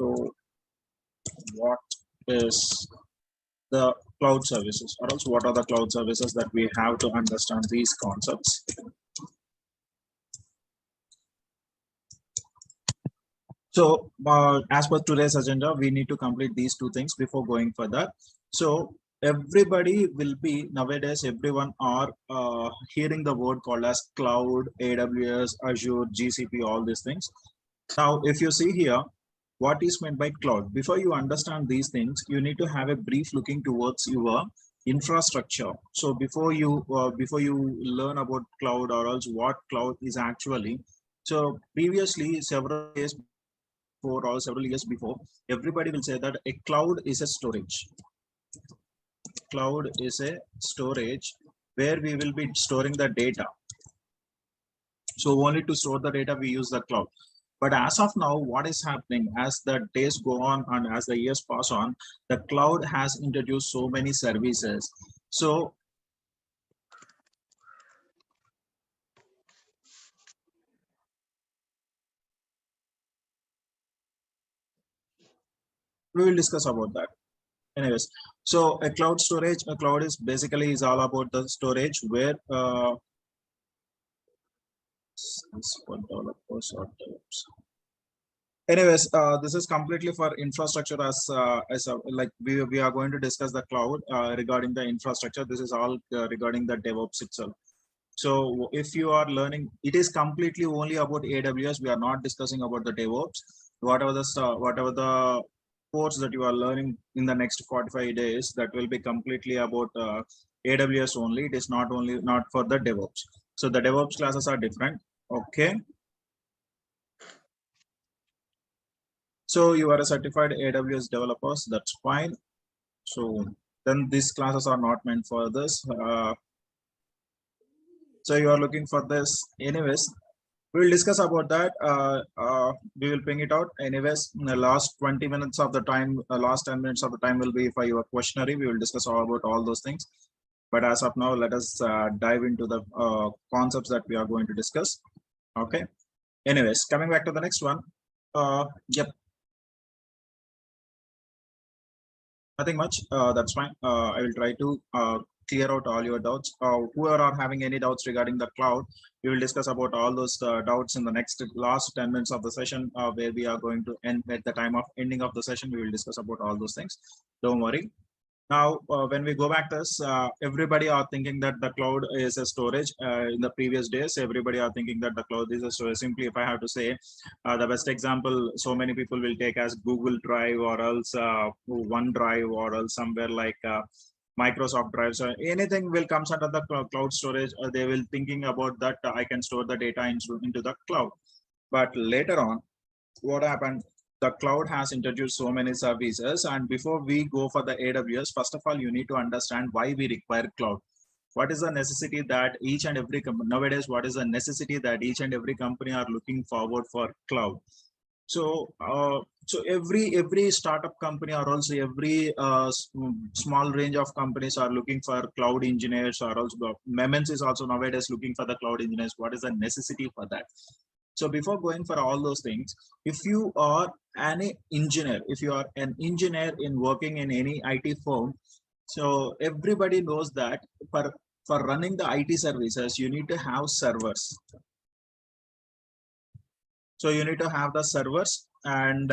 So what is the cloud services, or else what are the cloud services that we have to understand these concepts? So as per today's agenda, we need to complete these two things before going further. So everybody will be nowadays, everyone are hearing the word called as cloud, AWS, Azure, GCP, all these things. Now, if you see here, what is meant by cloud? Before you understand these things, you need to have a brief looking towards your infrastructure. So before you learn about cloud, or else what cloud is actually. So previously, several years before, everybody will say that a cloud is a storage. Cloud is a storage where we will be storing the data. So only to store the data, we use the cloud. But as of now, what is happening as the days go on and as the years pass on, the cloud has introduced so many services. So we will discuss about that. Anyways, so a cloud is basically is all about the storage where anyways, this is completely for infrastructure like we are going to discuss the cloud regarding the infrastructure. This is all regarding the DevOps itself. So if you are learning, it is completely only about AWS. We are not discussing about the DevOps. Whatever the course that you are learning in the next 45 days, that will be completely about AWS only. It is not for the DevOps. So the DevOps classes are different. Okay. So you are a certified AWS developers, that's fine. So then these classes are not meant for this. So you are looking for this. Anyways, we will discuss about that. We will ping it out. Anyways, in the last 20 minutes of the time, last 10 minutes of the time will be for your questionnaire. We will discuss all about all those things. But as of now, let us dive into the concepts that we are going to discuss. Okay. Anyways, coming back to the next one. Yep. Nothing much. That's fine. I will try to clear out all your doubts. Whoever are having any doubts regarding the cloud, we will discuss about all those doubts in the last 10 minutes of the session, where we are going to end at the time of ending of the session. We will discuss about all those things. Don't worry. Now, when we go back to this, everybody are thinking that the cloud is a storage. In the previous days, everybody are thinking that the cloud is a storage. Simply, if I have to say, the best example, so many people will take as Google Drive, or else OneDrive, or else somewhere like Microsoft Drive. So anything will comes under the cloud storage. They will thinking about that I can store the data into the cloud. But later on, what happened? The cloud has introduced so many services, and before we go for the AWS, first of all, you need to understand why we require cloud. What is the necessity that each and every company nowadays? What is the necessity that each and every company are looking forward for cloud? So, so every startup company, or also every small range of companies are looking for cloud engineers, or also McKinsey is also nowadays looking for the cloud engineers. What is the necessity for that? So before going for all those things, if you are an engineer, if you are an engineer in working in any IT firm, so everybody knows that for running the IT services, you need to have servers. So you need to have the servers, and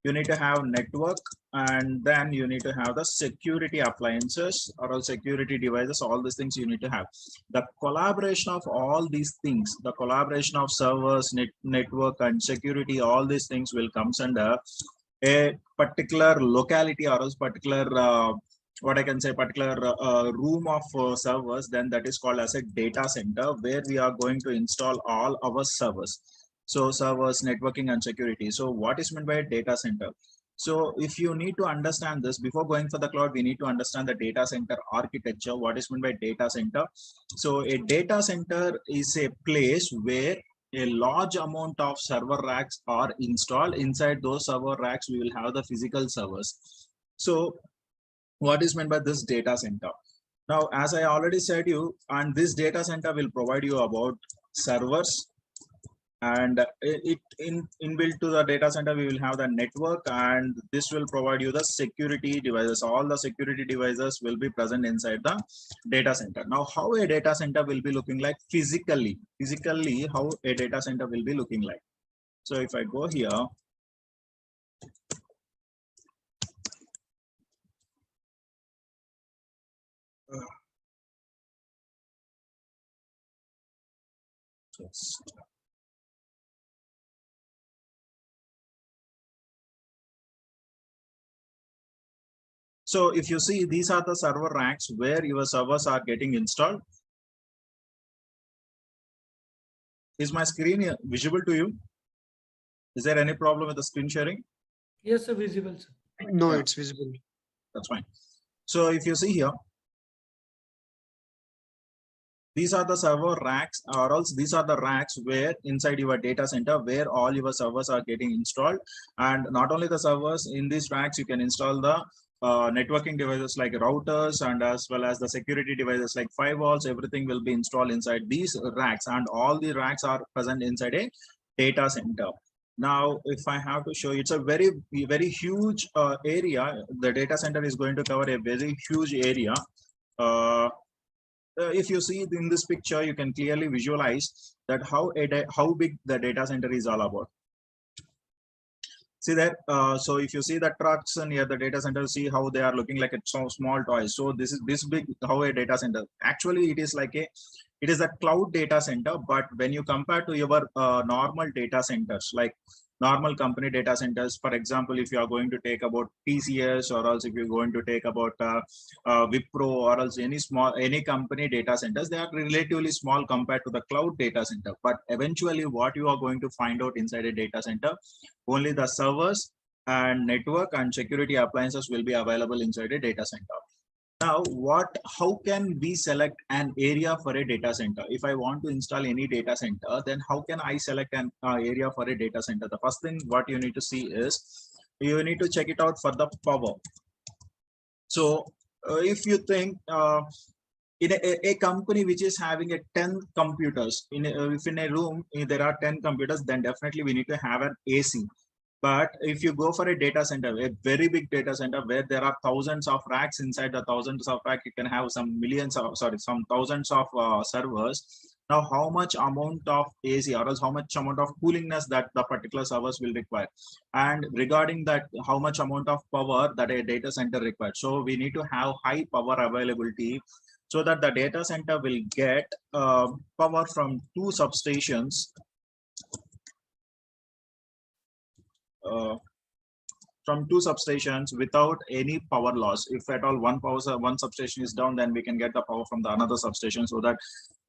you need to have network, and then you need to have the security appliances or all security devices. All these things you need to have. The collaboration of all these things, the collaboration of servers, network, and security, all these things will comes under a particular locality, or else particular what I can say, particular room of servers. Then that is called as a data center, where we are going to install all our servers. So servers, networking, and security. So what is meant by a data center? So if you need to understand this before going for the cloud, we need to understand the data center architecture. What is meant by data center? So a data center is a place where a large amount of server racks are installed. Inside those server racks, we will have the physical servers. So what is meant by this data center? Now, as I already said you, and this data center will provide you about servers, And it inbuilt to the data center, we will have the network, and this will provide you the security devices. All the security devices will be present inside the data center. Now, how a data center will be looking like physically, how a data center will be looking like. So if I go here, yes. So if you see, these are the server racks where your servers are getting installed. Is my screen visible to you? Is there any problem with the screen sharing? Yes, sir, visible, sir. No, Yeah. it's visible. That's fine. So if you see here, these are the server racks, or else these are the racks where inside your data center where all your servers are getting installed. And not only the servers, in these racks you can install the networking devices like routers, and as well as the security devices like firewalls. Everything will be installed inside these racks, and all the racks are present inside a data center. Now, if I have to show you, it's a very huge area. The data center is going to cover a very huge area. uh, if you see in this picture, you can clearly visualize that how big the data center is all about. See that. So if you see the trucks near the data center, see how they are looking like a small toys. So this is this big how a data center. Actually, it is like it is a cloud data center. But when you compare to your normal data centers, like normal company data centers, for example, if you are going to take about TCS, or else if you're going to take about Wipro, or else any company data centers, they are relatively small compared to the cloud data center. But eventually, what you are going to find out inside a data center, only the servers and network and security appliances will be available inside a data center. Now, how can we select an area for a data center? If I want to install any data center, then how can I select an area for a data center? The first thing what you need to see is you need to check it out for the power. So if you think in a company which is having a 10 computers, if in a room there are 10 computers, then definitely we need to have an AC. But if you go for a data center, a very big data center where there are thousands of racks, inside the thousands of racks, you can have some some thousands of servers. Now, how much amount of AC, or else how much amount of coolingness that the particular servers will require? And regarding that, how much amount of power that a data center requires? So we need to have high power availability, so that the data center will get power from two substations. Uh, from two substations without any power loss. If at all one substation is down, then we can get the power from the another substation, so that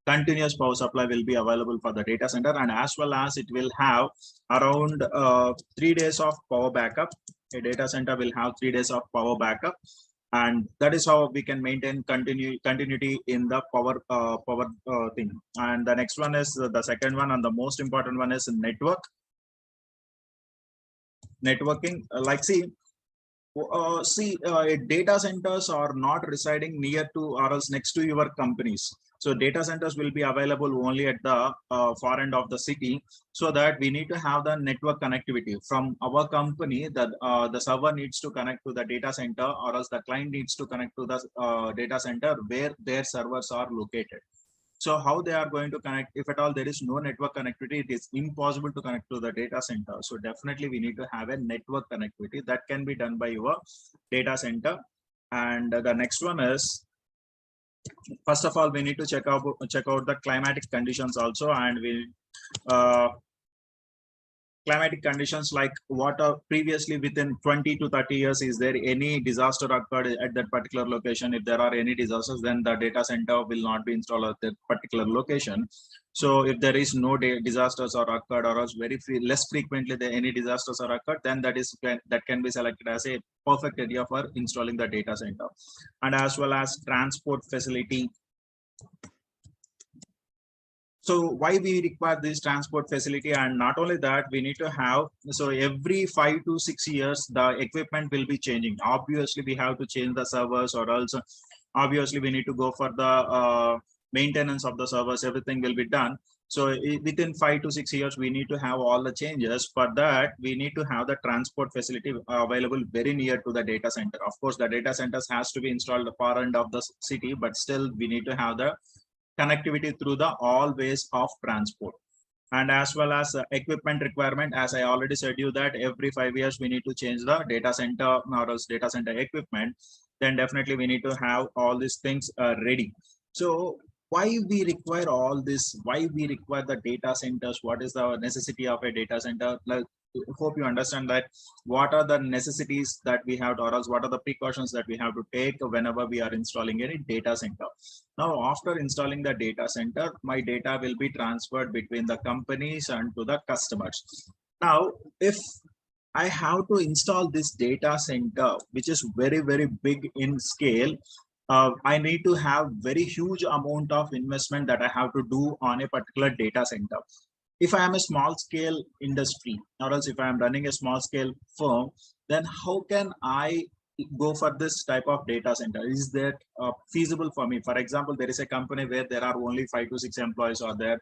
continuous power supply will be available for the data center, and as well as it will have around 3 days of power backup. A data center will have 3 days of power backup, and that is how we can maintain continuity in the power thing. And the next one is the second one, and the most important one is networking. Like data centers are not residing near to or else next to your companies. So data centers will be available only at the far end of the city, so that we need to have the network connectivity from our company. That the server needs to connect to the data center, or else the client needs to connect to the data center where their servers are located. So how they are going to connect? If at all there is no network connectivity, it is impossible to connect to the data center. So definitely we need to have a network connectivity that can be done by your data center. And the next one is, first of all, we need to check out the climatic conditions also, and we climatic conditions, like what are previously within 20 to 30 years, is there any disaster occurred at that particular location? If there are any disasters, then the data center will not be installed at that particular location. So if there is no disasters are occurred, or else less frequently any disasters are occurred, then that can be selected as a perfect area for installing the data center. And as well as transport facility. So why we require this transport facility? And not only that, we need to have, so every 5 to 6 years the equipment will be changing. Obviously we have to change the servers, or else obviously we need to go for the maintenance of the servers. Everything will be done. So within 5 to 6 years, we need to have all the changes. For that, we need to have the transport facility available very near to the data center. Of course, the data centers has to be installed at the far end of the city, but still we need to have the connectivity through the all ways of transport. And as well as equipment requirement, as I already said you that every 5 years we need to change the data center or else data center equipment. Then definitely we need to have all these things ready. So why we require all this, why we require the data centers, what is the necessity of a data center? Like, hope you understand that what are the necessities that we have, or else what are the precautions that we have to take whenever we are installing any data center. Now, after installing the data center, my data will be transferred between the companies and to the customers. Now, if I have to install this data center, which is very, very big in scale, I need to have very huge amount of investment that I have to do on a particular data center. If I am a small scale industry, or else if I am running a small scale firm, then how can I go for this type of data center? Is that feasible for me? For example, there is a company where there are only 5 to 6 employees are there.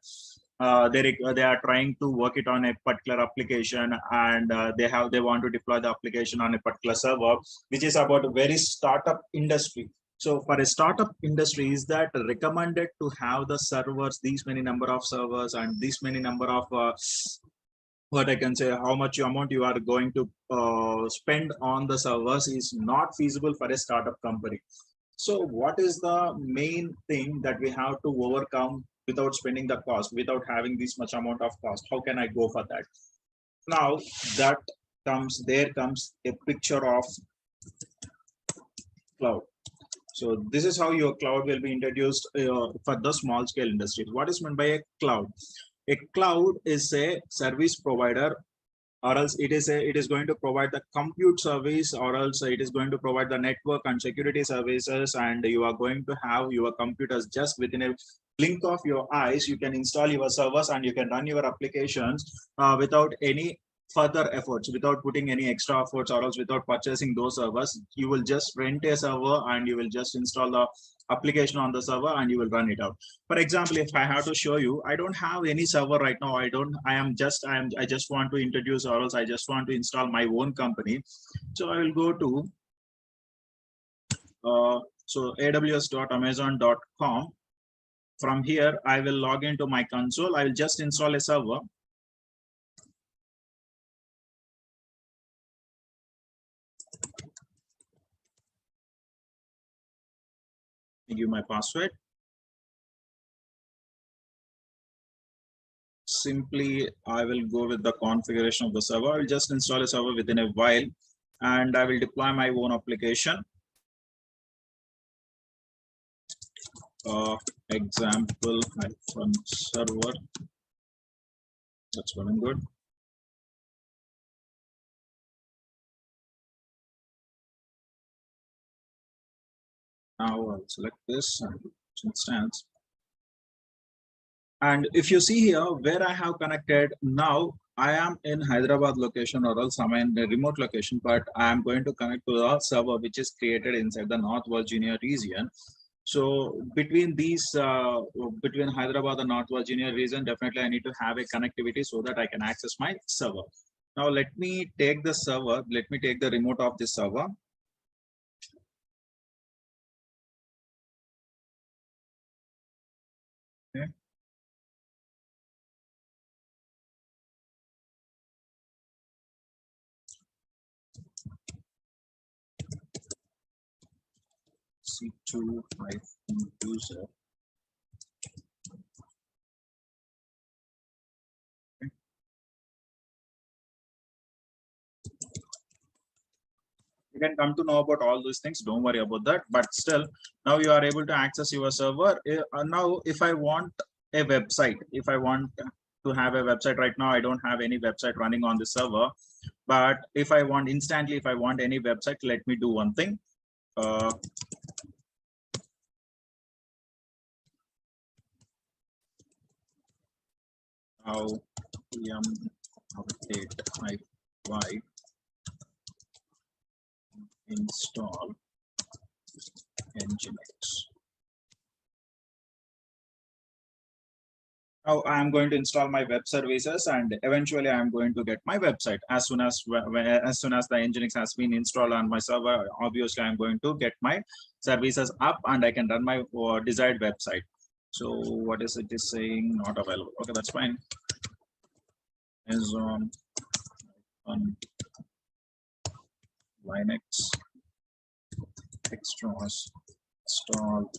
They are trying to work it on a particular application, and they want to deploy the application on a particular server, which is about a very startup industry. So for a startup industry, is that recommended to have the servers, these many number of servers and this many number of what I can say, how much amount you are going to spend on the servers is not feasible for a startup company. So what is the main thing that we have to overcome without spending the cost, without having this much amount of cost? How can I go for that? Now that there comes a picture of cloud. So this is how your cloud will be introduced for the small scale industries. What is meant by a cloud? A cloud is a service provider, or else it is going to provide the compute service, or else it is going to provide the network and security services, and you are going to have your computers just within a blink of your eyes. You can install your servers and you can run your applications without any further efforts, without putting any extra efforts, or else without purchasing those servers. You will just rent a server and you will just install the application on the server and you will run it out. For example, if I have to show you, I don't have any server right now. I just want to introduce, or else I just want to install my own company. So I will go to aws.amazon.com. From here, I will log into my console. I will just install a server. Give my password. Simply, I will go with the configuration of the server. I will just install a server within a while, and I will deploy my own application. Example server. That's running good. Now I'll select this and instance. And if you see here where I have connected, now I am in Hyderabad location, or else I'm in a remote location, but I am going to connect to the server which is created inside the North Virginia region. So between between Hyderabad and North Virginia region, definitely I need to have a connectivity so that I can access my server. Now let me take the server, let me take the remote of this server. Okay. C2 user. You can come to know about all those things. Don't worry about that. But still, now you are able to access your server. Now, if I want a website, if I want to have a website right now, I don't have any website running on the server. But if I want instantly, if I want any website, let me do one thing. How update y install Nginx. Now I'm going to install my web services, and eventually I'm going to get my website as soon as the Nginx has been installed on my server. Obviously, I'm going to get my services up, and I can run my desired website. So what is it is saying not available? Okay, that's fine. Is on Linux extras install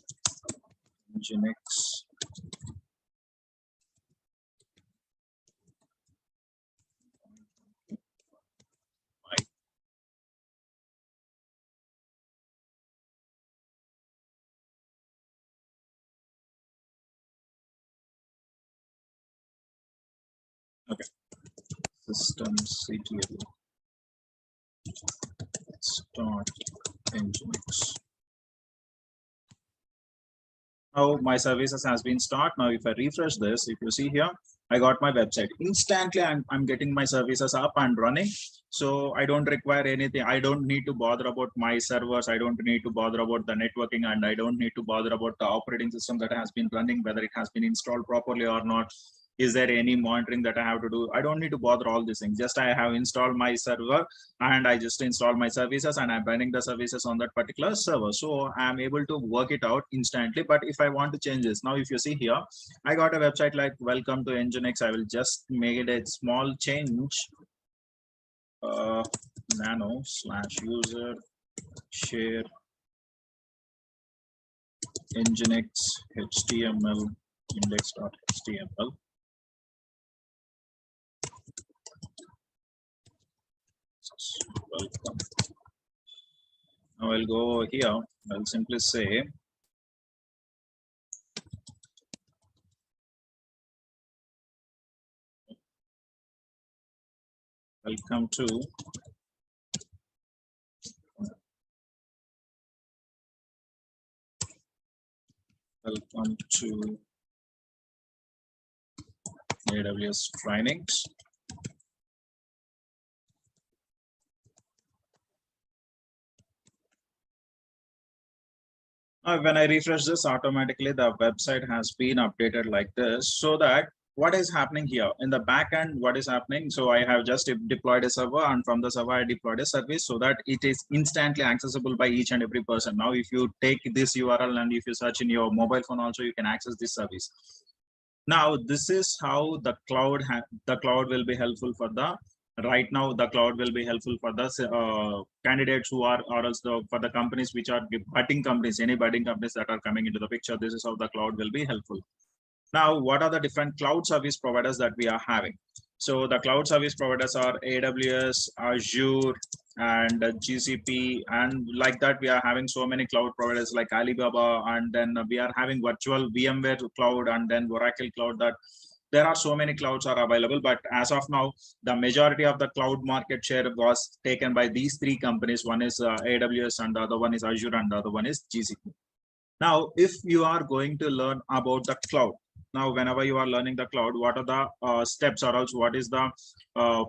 Nginx. Okay, systemctl start Nginx. Now my services has been start. Now if I refresh this, if you see here, I got my website instantly. I'm getting my services up and running. So I don't require anything. I don't need to bother about my servers. I don't need to bother about the networking, and I don't need to bother about the operating system that has been running, whether it has been installed properly or not. Is there any monitoring that I have to do? I don't need to bother all these things. Just I have installed my server, and I just install my services, and I'm running the services on that particular server. So I'm able to work it out instantly. But if I want to change this, now if you see here, I got a website like welcome to Nginx. I will just make it a small change. Nano/user share Nginx HTML index.html. Welcome. Now I'll go here. I'll simply say welcome to AWS trainings. When I refresh this, automatically the website has been updated like this, so that what is happening here in the back end, what is happening? So I have just deployed a server, and from the server I deployed a service so that it is instantly accessible by each and every person. Now, if you take this URL and if you search in your mobile phone also, you can access this service. Now, this is how the cloud will be helpful for the right now. The cloud will be helpful for the candidates who are, or else for the companies which are budding companies, any budding companies that are coming into the picture. This is how the cloud will be helpful. Now, what are the different cloud service providers that we are having? So the cloud service providers are AWS, Azure, and GCP, and like that we are having so many cloud providers like Alibaba, and then we are having virtual VMware cloud, and then Oracle cloud. That there are so many clouds are available, but as of now, the majority of the cloud market share was taken by these three companies. One is AWS, and the other one is Azure, and the other one is GCP. Now, if you are going to learn about the cloud, now whenever you are learning the cloud, what are the steps, or else what is the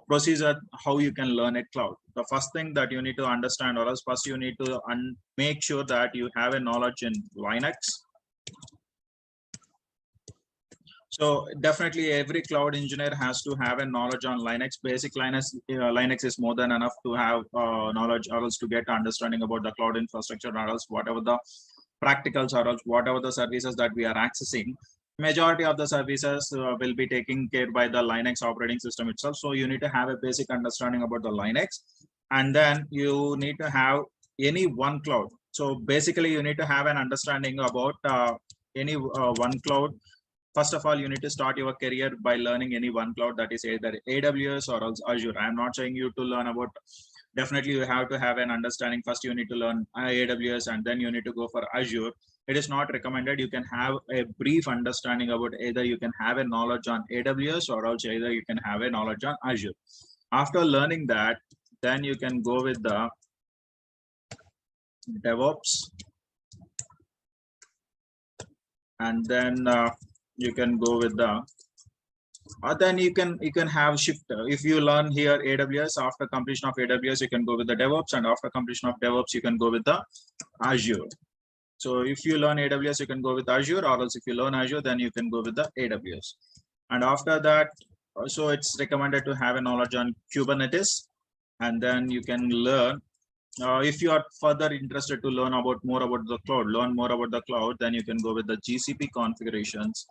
procedure, how you can learn a cloud? The first thing that you need to understand, or else first you need to make sure that you have a knowledge in Linux. So definitely every cloud engineer has to have a knowledge on Linux. Basic Linux is more than enough to have knowledge, or else to get understanding about the cloud infrastructure, or else whatever the practicals, or else whatever the services that we are accessing. Majority of the services will be taken care by the Linux operating system itself. So you need to have a basic understanding about the Linux, and then you need to have any one cloud. So basically you need to have an understanding about any one cloud. First of all, you need to start your career by learning any one cloud, that is either AWS or else Azure. I'm not saying you to learn about, definitely you have to have an understanding. First you need to learn AWS, and then you need to go for Azure. It is not recommended. You can have a brief understanding about, either you can have a knowledge on AWS, or else either you can have a knowledge on Azure. After learning that, then you can go with the DevOps, and then you can go with the then you can have shift. If you learn here AWS, after completion of AWS you can go with the DevOps, and after completion of DevOps you can go with the Azure. So if you learn AWS, you can go with Azure, or else if you learn Azure, then you can go with the AWS. And after that, so it's recommended to have a knowledge on Kubernetes. And then you can learn, if you are further interested to learn about more about the cloud, then you can go with the GCP configurations.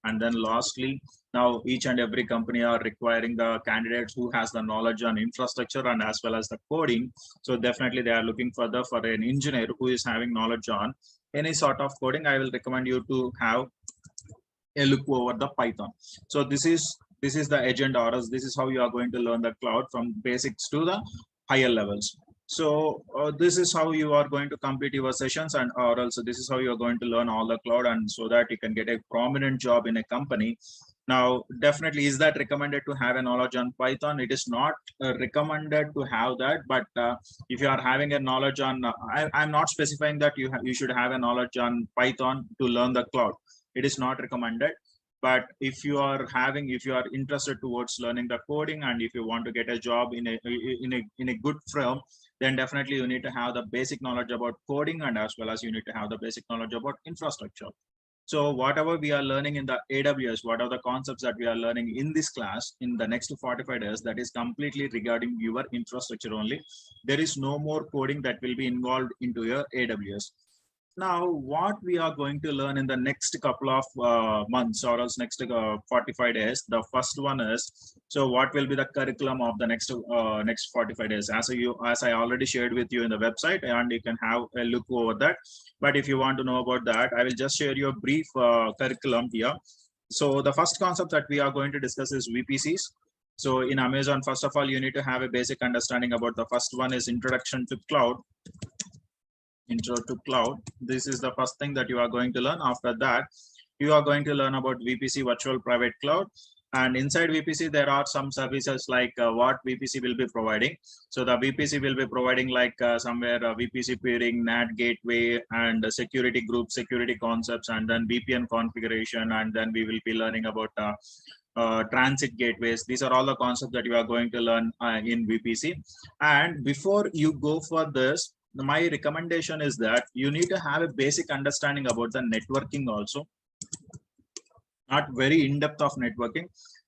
And then lastly, now each and every company are requiring the candidates who has the knowledge on infrastructure and as well as the coding. So definitely they are looking further for an engineer who is having knowledge on any sort of coding. I will recommend you to have a look over the Python. So this is the agenda, or else this is how you are going to learn the cloud from basics to the higher levels. So this is how you are going to complete your sessions, and or else this is how you are going to learn all the cloud, and so that you can get a prominent job in a company. Now, definitely, is that recommended to have a knowledge on Python? It is not recommended to have that, but if you are having a knowledge on, I'm not specifying that you should have a knowledge on Python to learn the cloud. It is not recommended. But if you are interested towards learning the coding, and if you want to get a job in a good firm, then definitely you need to have the basic knowledge about coding, and as well as you need to have the basic knowledge about infrastructure. So whatever we are learning in the AWS, what are the concepts that we are learning in this class in the next 45 days, that is completely regarding your infrastructure only. There is no more coding that will be involved into your AWS. Now, what we are going to learn in the next couple of months, or else next 45 days, the first one is, so what will be the curriculum of the next 45 days? As I already shared with you in the website, and you can have a look over that. But if you want to know about that, I will just share you a brief curriculum here. So the first concept that we are going to discuss is VPCs. So in Amazon, first of all, you need to have a basic understanding about the first one is introduction to cloud. Intro to cloud. This is the first thing that you are going to learn. After that, you are going to learn about VPC, virtual private cloud. And inside VPC, there are some services like what VPC will be providing. So the VPC will be providing like somewhere VPC peering, NAT gateway, and security group, security concepts, and then VPN configuration. And then we will be learning about transit gateways. These are all the concepts that you are going to learn in VPC. And before you go for this, my recommendation is that you need to have a basic understanding about the networking also. Not very in-depth of networking.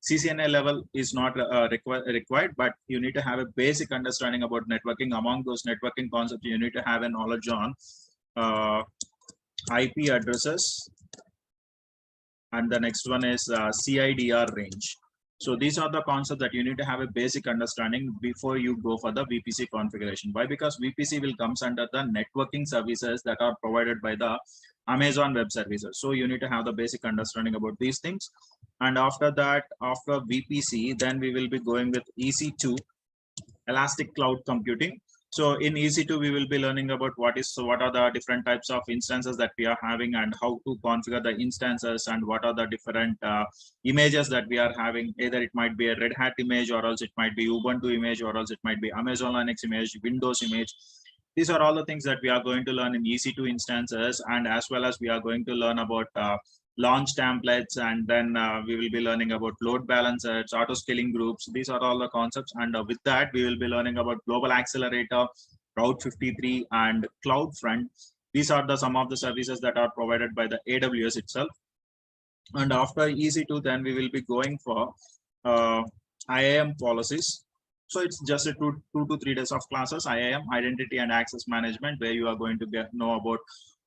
CCNA level is not required, but you need to have a basic understanding about networking. Among those networking concepts, you need to have a knowledge on IP addresses, and the next one is CIDR range. So these are the concepts that you need to have a basic understanding before you go for the VPC configuration. Why? Because VPC will comes under the networking services that are provided by the Amazon Web Services. So you need to have the basic understanding about these things. And after that, after VPC, then we will be going with EC2, Elastic Cloud Computing. So in EC2, we will be learning about what are the different types of instances that we are having, and how to configure the instances, and what are the different images that we are having. Either it might be a Red Hat image, or else it might be Ubuntu image, or else it might be Amazon Linux image, Windows image. These are all the things that we are going to learn in EC2 instances, and as well as we are going to learn about launch templates, and then we will be learning about load balancers, auto scaling groups. These are all the concepts, and with that we will be learning about global accelerator, Route 53, and CloudFront. These are some of the services that are provided by the AWS itself. And after EC2, then we will be going for IAM policies. So it's just a two to 3 days of classes. IAM, identity and access management, where you are going to know about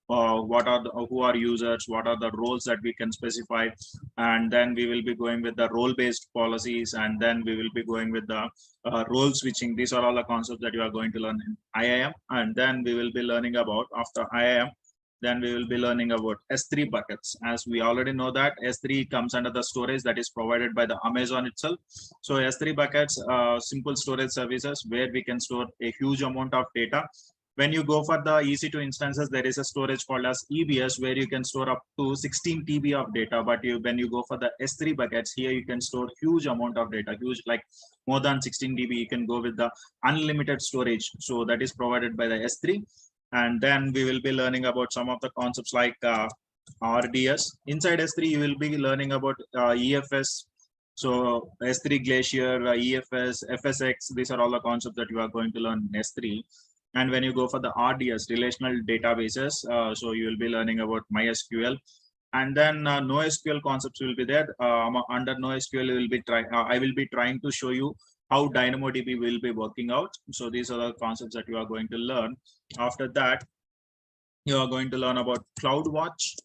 who are users, what are the roles that we can specify, and then we will be going with the role-based policies, and then we will be going with the role switching. These are all the concepts that you are going to learn in IAM. And then we will be learning about, after IAM, then we will be learning about S3 buckets. As we already know that S3 comes under the storage that is provided by the Amazon itself. So S3 buckets, simple storage services where we can store a huge amount of data. When you go for the EC2 instances, there is a storage called as EBS, where you can store up to 16 TB of data. But when you go for the S3 buckets, here you can store huge amount of data, huge, like more than 16 TB. You can go with the unlimited storage. So that is provided by the S3. And then we will be learning about some of the concepts like RDS. Inside S3, you will be learning about EFS. So S3 Glacier, EFS, FSX, these are all the concepts that you are going to learn in S3. And when you go for the RDS, relational databases, so you will be learning about MySQL, And then NoSQL concepts will be there. Under NoSQL, I will be trying to show you how DynamoDB will be working out. So these are the concepts that you are going to learn. After that, you are going to learn about CloudWatch.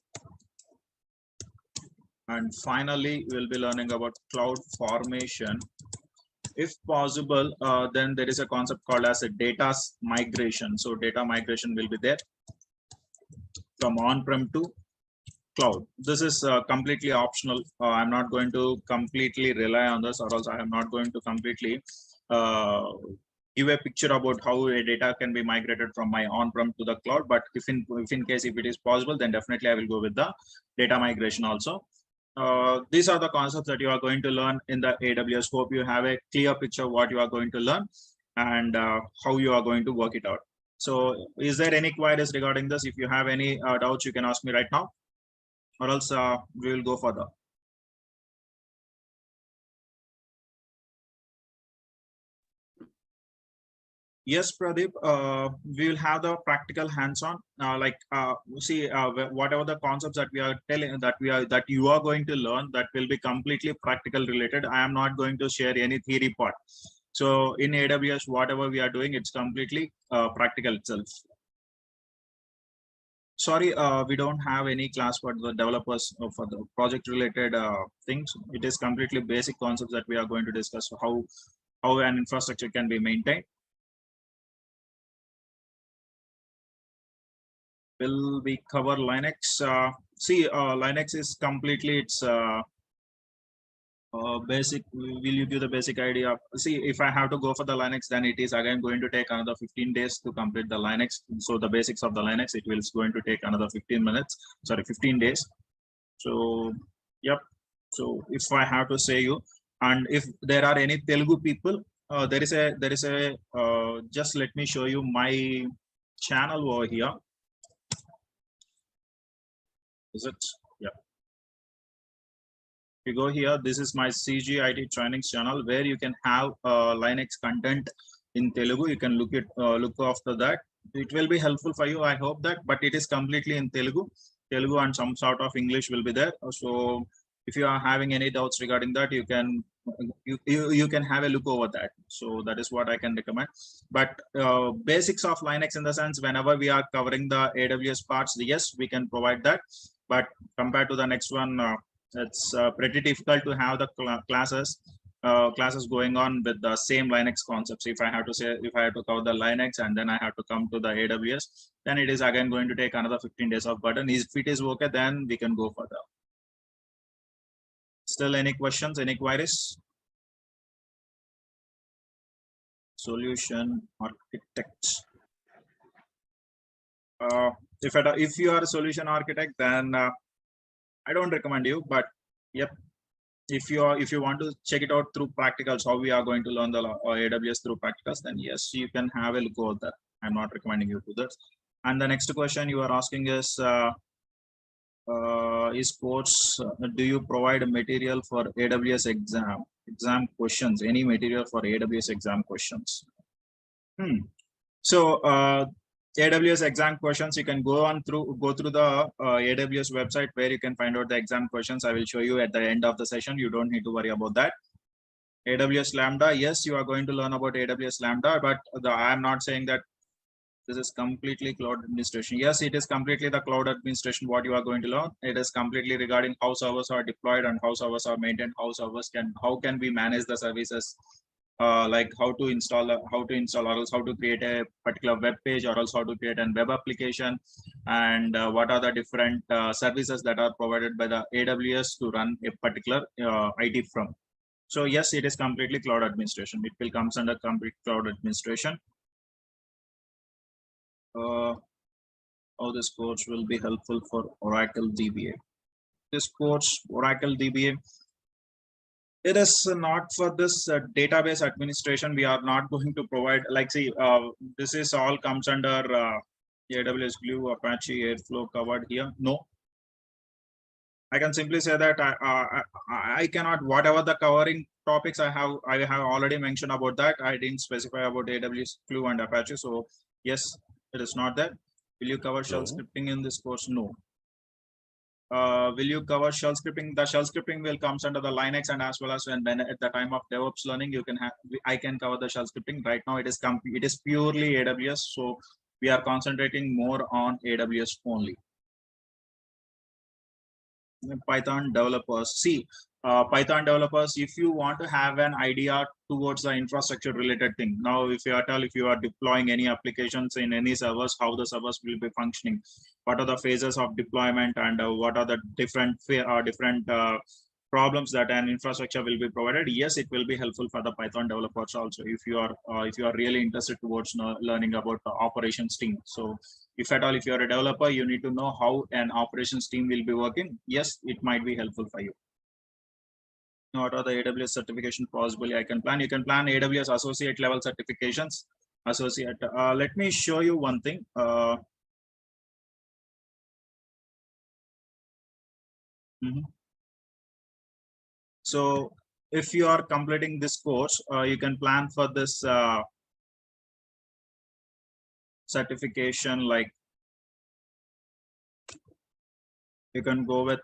And finally, we will be learning about cloud formation. If possible, then there is a concept called as a data migration. So data migration will be there from on-prem to cloud. This is completely optional. I'm not going to completely rely on this, or else I am not going to completely give a picture about how a data can be migrated from my on-prem to the cloud. But if in case if it is possible, then definitely I will go with the data migration also. These are the concepts that you are going to learn in the AWS. Hope you have a clear picture of what you are going to learn and how you are going to work it out. So is there any queries regarding this? If you have any doubts, you can ask me right now, or else we will go further. Yes, Pradeep, we will have the practical hands-on, whatever the concepts that we are telling that you are going to learn, that will be completely practical related. I am not going to share any theory part. So in AWS, whatever we are doing, it's completely practical itself. Sorry, we don't have any class for the developers for the project related things. It is completely basic concepts that we are going to discuss how an infrastructure can be maintained. Will we cover Linux? Linux is completely it's basic. Will you give the basic idea? See, if I have to go for the Linux, then it is again going to take another 15 days to complete the Linux. So the basics of the Linux, it will going to take another 15 days. So, yep. So if I have to say you, and if there are any Telugu people, there is a just let me show you my channel over here. Is it? Yeah. You go here, this is my CGIT trainings channel where you can have Linux content in Telugu. You can look after that. It will be helpful for you, I hope that, but it is completely in Telugu and some sort of English will be there. So if you are having any doubts regarding that, you can have a look over that. So that is what I can recommend. But basics of Linux, in the sense, whenever we are covering the AWS parts, yes, we can provide that. But compared to the next one, it's pretty difficult to have the classes going on with the same Linux concepts. If I have to cover the Linux and then I have to come to the AWS, then it is again going to take another 15 days of burden. If it is okay, then we can go further. Still any questions, any queries? Solution architect. If you are a solution architect, then I don't recommend you, but yep, if you want to check it out through practicals, how we are going to learn the AWS through practicals, then yes, you can have a look over that. I'm not recommending you to that. And the next question you are asking is course, do you provide material for AWS exam questions? Any material for AWS exam questions? So AWS exam questions, you can go through the AWS website where you can find out the exam questions. I will show you at the end of the session. You don't need to worry about that. AWS Lambda, yes, you are going to learn about AWS Lambda, but I am not saying that this is completely cloud administration. Yes, it is completely the cloud administration what you are going to learn. It is completely regarding how servers are deployed and how servers are maintained, how can we manage the services, like how to install, or else how to create a particular web page, or else how to create a web application, and what are the different services that are provided by the AWS to run a particular IT firm. So yes, it is completely cloud administration. It will comes under complete cloud administration. How this course will be helpful for Oracle DBA. This course, Oracle DBA, it is not for this database administration. We are not going to provide, this is all comes under AWS Glue, Apache, Airflow covered here. No, I can simply say that I cannot, whatever the covering topics I have already mentioned about that. I didn't specify about AWS Glue and Apache. So yes, it is not there. Will you cover shell scripting in this course? No. will you cover shell scripting? The shell scripting will comes under the Linux, and as well as when at the time of DevOps learning, you can have I can cover the shell scripting. Right now, it is purely AWS, so we are concentrating more on AWS only. Python developers. See, Python developers, if you want to have an idea towards the infrastructure related thing. Now, if you are deploying any applications in any servers, how the servers will be functioning, what are the phases of deployment, and what are the different problems that an infrastructure will be provided. Yes, it will be helpful for the Python developers also if you are really interested towards learning about the operations team. So if at all, if you're a developer, you need to know how an operations team will be working. Yes, it might be helpful for you. What are the AWS certification possibly I can plan? You can plan AWS associate level certifications. Associate. Let me show you one thing. So if you are completing this course, you can plan for this certification. Like you can go with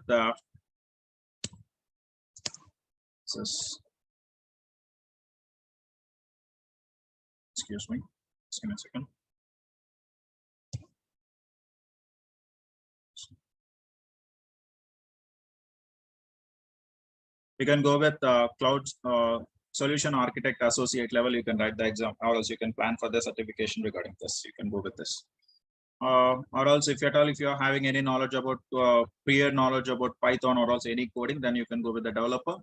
excuse me, just give me a second. You can go with cloud solution architect associate level. You can write the exam, or else you can plan for the certification regarding this. You can go with this. Or else if at all, if you are having any knowledge about prior knowledge about Python or else any coding, then you can go with the developer,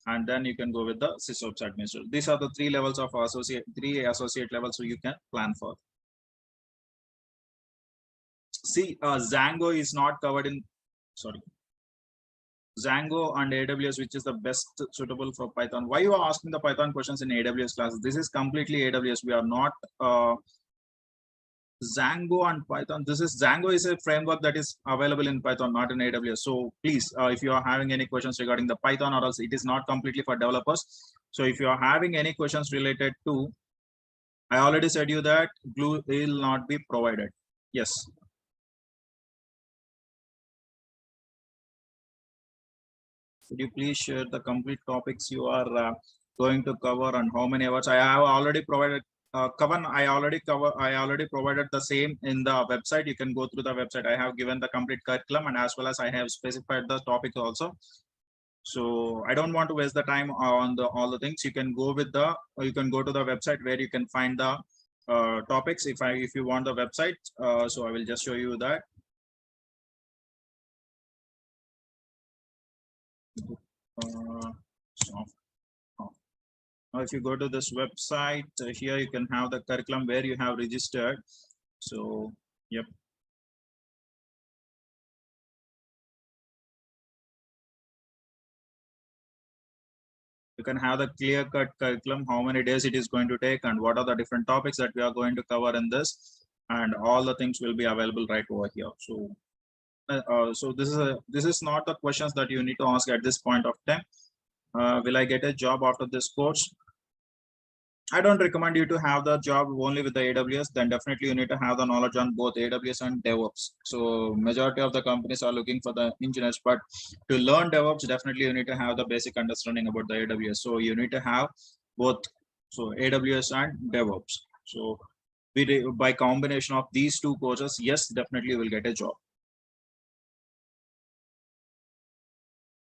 and then you can go with the sysops administrator. These are the three levels of three associate levels, so you can plan for. See, Django is not covered in, sorry, Django and AWS, which is the best suitable for Python. Why you are asking the Python questions in AWS classes? This is completely AWS. We are not Django and Python. Django is a framework that is available in Python, not in AWS. So please, if you are having any questions regarding the Python, or else it is not completely for developers. So if you are having any questions related to, I already said you that Glue will not be provided. Yes. Could you please share the complete topics you are going to cover and how many hours? I have already provided Kavan, I already provided the same in the website. You can go through the website. I have given the complete curriculum, and as well as I have specified the topics also. So I don't want to waste the time on all the things. You can go with you can go to the website where you can find the topics. If you want the website, so I will just show you that. Now, if you go to this website, here you can have the curriculum where you have registered. So, yep. You can have the clear-cut curriculum, how many days it is going to take, and what are the different topics that we are going to cover in this, and all the things will be available right over here. So, this is not the questions that you need to ask at this point of time. Will I get a job after this course? I don't recommend you to have the job only with the AWS. Then definitely you need to have the knowledge on both AWS and DevOps. So majority of the companies are looking for the engineers, but to learn DevOps, definitely you need to have the basic understanding about the AWS. So you need to have both, so AWS and DevOps. So by combination of these two courses, yes, definitely you will get a job.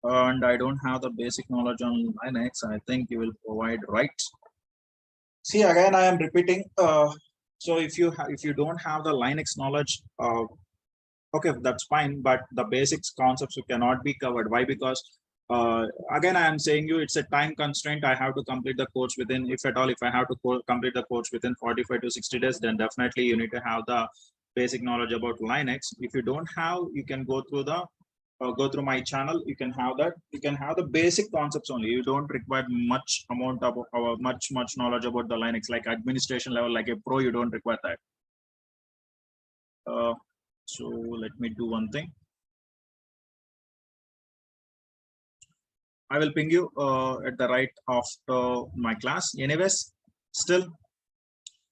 And I don't have the basic knowledge on Linux. I think you will provide, right? See, again, I am repeating. So if you don't have the Linux knowledge, okay, that's fine. But the basics concepts you cannot be covered. Why? Because again, I am saying you it's a time constraint. I have to complete the course within, if at all, if I have to complete the course within 45 to 60 days, then definitely you need to have the basic knowledge about Linux. If you don't have, you can go through my channel. You can have that. You can have the basic concepts only. You don't require much amount of much knowledge about the Linux, like administration level, like a pro. You don't require that. So let me do one thing. I will ping you at the right after my class. Anyways, still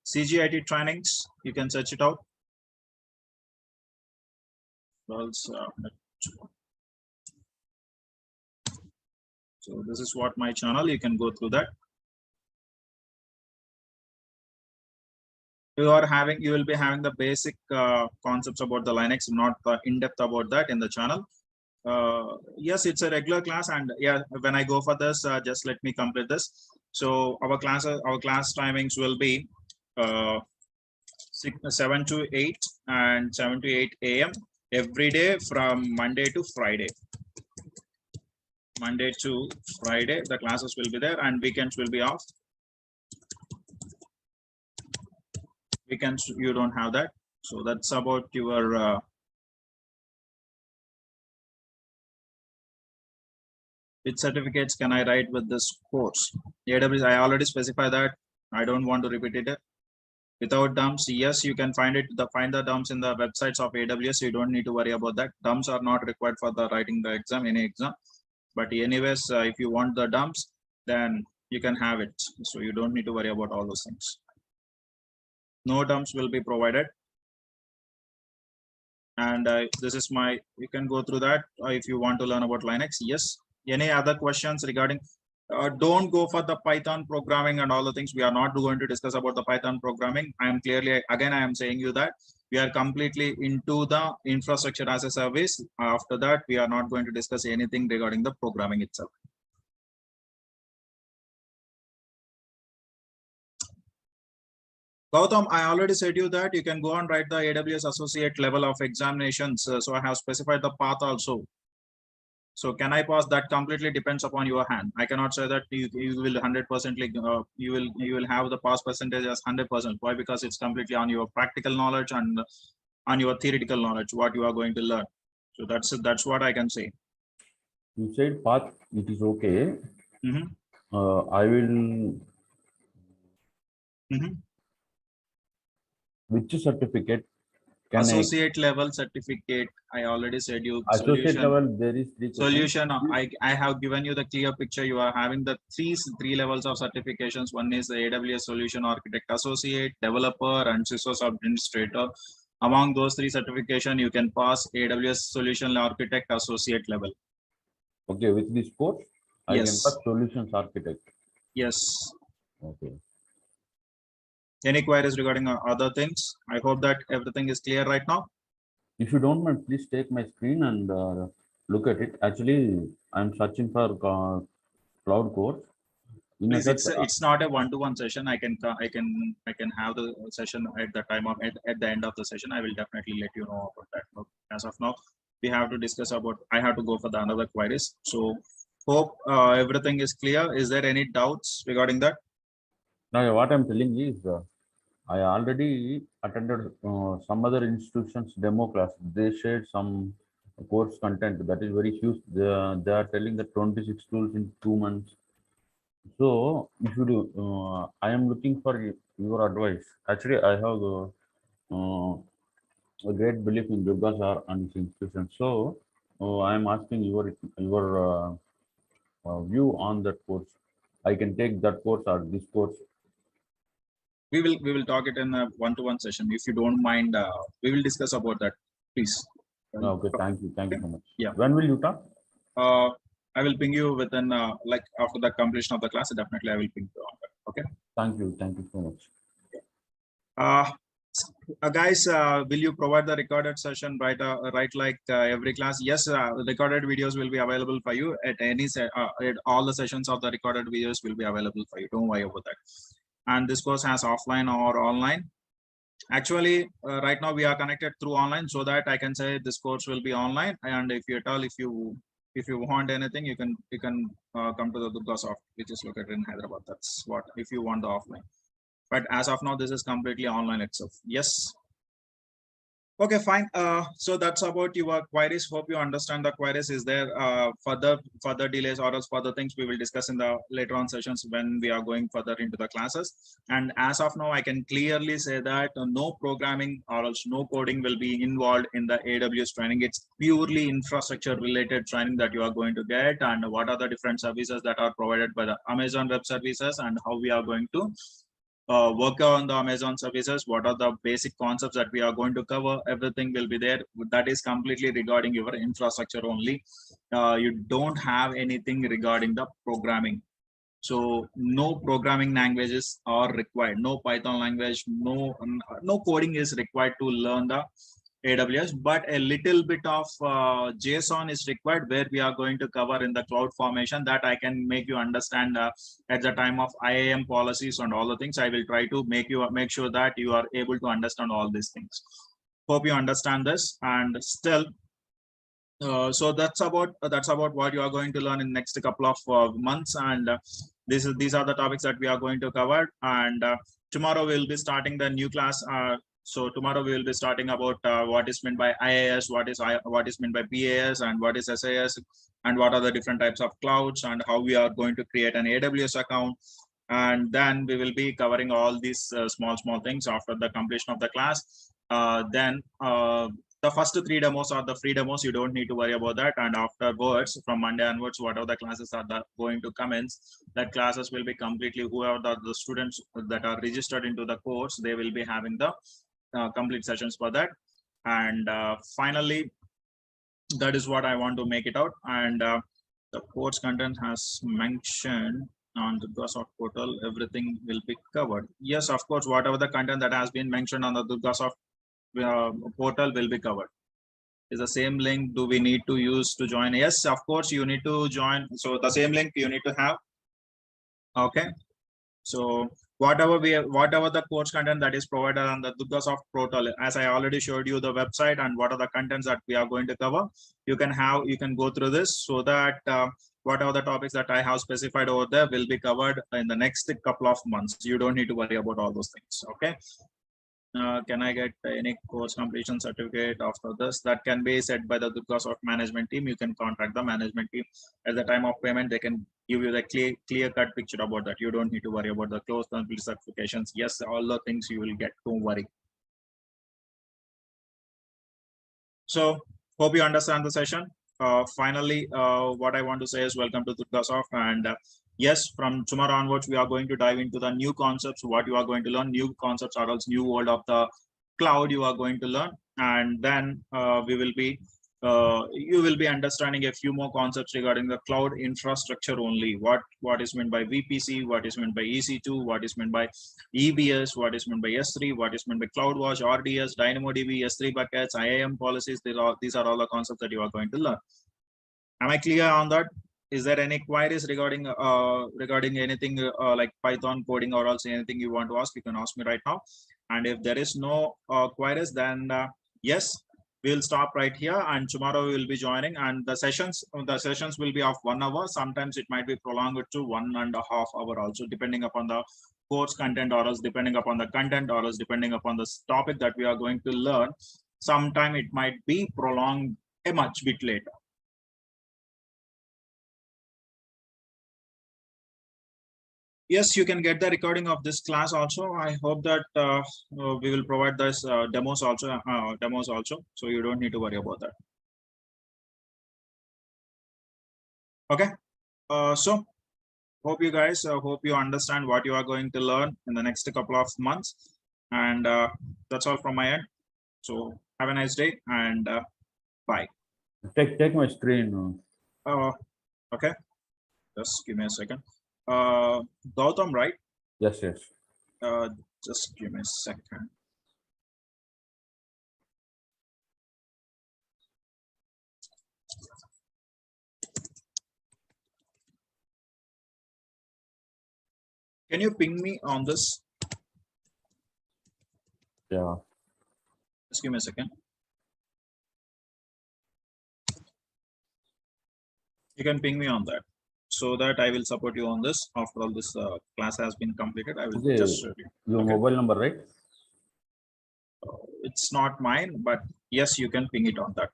CGIT trainings. You can search it out. So this is what my channel, you can go through that. You will be having the basic concepts about the Linux, not in depth about that in the channel. Yes, it's a regular class, and yeah, when I go for this, just let me complete this. So our class timings will be 7 to 8 and 7 to 8 a.m. every day from Monday to Friday. Monday to Friday, the classes will be there, and weekends will be off. Weekends you don't have that. So that's about your which certificates can I write with this course? AWS, I already specify that. I don't want to repeat it. Without dumps, yes, you can find the dumps in the websites of AWS. You don't need to worry about that. Dumps are not required for the writing the exam, any exam. But anyways, if you want the dumps, then you can have it. So you don't need to worry about all those things. No dumps will be provided. And this is you can go through that if you want to learn about Linux. Yes. Any other questions regarding? Don't go for the Python programming and all the things. We are not going to discuss about the Python programming. I am saying you that we are completely into the infrastructure as a service. After that, we are not going to discuss anything regarding the programming itself. Gautam, I already said you that you can go and write the AWS associate level of examinations. So I have specified the path also. So can I pass? That completely depends upon your hand. I cannot say that you will 100% you will have the pass percentage as 100%. Why? Because it's completely on your practical knowledge and on your theoretical knowledge what you are going to learn. So that's what I can say. You said path, it is okay. I will. Which certificate? Associate level certificate. I already said you. Associate level, there is three solution. I have given you the clear picture. You are having the three levels of certifications. One is the AWS Solution Architect Associate, Developer, and SysOS Administrator. Among those three certification, you can pass AWS Solution Architect Associate level. Okay, with this course, I can pass Solutions Architect. Yes. Okay. Any queries regarding other things? I hope that everything is clear right now. If you don't mind, please take my screen and look at it. Actually, I'm searching for cloud course. Please, it's not a one-to-one session. I can have the session at the time of at the end of the session. I will definitely let you know about that. But as of now, we have to discuss about. I have to go for the another queries. So hope everything is clear. Is there any doubts regarding that? Now, what I'm telling is, I already attended some other institutions demo class. They shared some course content that is very huge. They are telling that 26 tools in 2 months. So if you do, I am looking for your advice. Actually, I have a great belief in Durga Sir and his institution. So I am asking your view on that course. I can take that course or this course. We will talk it in a one-to-one session. If you don't mind, we will discuss about that, please. Okay, thank you so much. Yeah. When will you talk? I will ping you within like after the completion of the class. Definitely, I will ping you on that. Okay. Thank you so much. Guys, will you provide the recorded session right like every class? Yes, recorded videos will be available for you at at all the sessions of the recorded videos will be available for you. Don't worry about that. And this course has offline or online. Actually, right now we are connected through online, so that I can say this course will be online. And if you want anything, you can come to the Durga Soft, which is located in Hyderabad. That's what if you want the offline. But as of now, this is completely online itself. Yes. Okay, fine. So that's about your queries. Hope you understand the queries. Is there further delays or else further things we will discuss in the later on sessions when we are going further into the classes. And as of now, I can clearly say that no programming or else no coding will be involved in the AWS training. It's purely infrastructure related training that you are going to get, and what are the different services that are provided by the Amazon Web Services, and how we are going to work on the Amazon services, what are the basic concepts that we are going to cover, everything will be there. That is completely regarding your infrastructure only. You don't have anything regarding the programming. So no programming languages are required, no Python language, no coding is required to learn the AWS, but a little bit of JSON is required, where we are going to cover in the cloud formation, that I can make you understand at the time of IAM policies and all the things. I will try to make sure that you are able to understand all these things. Hope you understand this. And still, so that's about what you are going to learn in next couple of months. And these are the topics that we are going to cover. And tomorrow we'll be starting the new class. So tomorrow we will be starting about what is meant by IaaS, what is meant by PaaS, and what is SAS, and what are the different types of clouds, and how we are going to create an AWS account. And then we will be covering all these small things after the completion of the class. Then the first 3 demos are the free demos. You don't need to worry about that. And afterwards, from Monday onwards, whatever the classes are going to commence, that classes will be completely, whoever the students that are registered into the course, they will be having the complete sessions for that. And finally, that is what I want to make it out. And the course content has mentioned on the Durgasoft portal, everything will be covered. Yes, of course, whatever the content that has been mentioned on the Durgasoft portal will be covered. Is the same link do we need to use to join? Yes, of course you need to join. So the same link you need to have. Okay, so whatever the course content that is provided on the Durgasoft portal, as I already showed you the website and what are the contents that we are going to cover, you can go through this, so that whatever the topics that I have specified over there will be covered in the next couple of months. You don't need to worry about all those things. Okay. Can I get any course completion certificate after this? That can be said by the Durgasoft management team. You can contact the management team at the time of payment. They can give you the clear cut picture about that. You don't need to worry about the course complete certifications. Yes, all the things you will get. Don't worry. So hope you understand the session. Finally, what I want to say is welcome to Durgasoft. And yes, from tomorrow onwards, we are going to dive into the new concepts, what you are going to learn, new concepts, or else new world of the cloud you are going to learn. And then you will be understanding a few more concepts regarding the cloud infrastructure only. What is meant by VPC, what is meant by EC2, what is meant by EBS, what is meant by S3, what is meant by CloudWatch, RDS, DynamoDB, S3 buckets, IAM policies. These are all the concepts that you are going to learn. Am I clear on that? Is there any queries regarding anything like Python coding, or else anything you want to ask? You can ask me right now. And if there is no queries, then yes, we'll stop right here. And tomorrow we will be joining, and the sessions will be of 1 hour. Sometimes it might be prolonged to 1.5 hours also, depending upon the course content, or else depending upon the content, or else depending upon the topic that we are going to learn. Sometime it might be prolonged a much bit later. Yes, you can get the recording of this class also. I hope that we will provide this demos also. So you don't need to worry about that. Okay. So hope you guys hope you understand what you are going to learn in the next couple of months. And that's all from my end. So have a nice day, and bye. Take my screen. Okay. Just give me a second. Gautam, right? Yes. Just give me a second. Can you ping me on this? Yeah. Just give me a second. You can ping me on that, so that I will support you on this. After all this class has been completed, I will just show you. Your mobile number, right? It's not mine, but yes, you can ping it on that.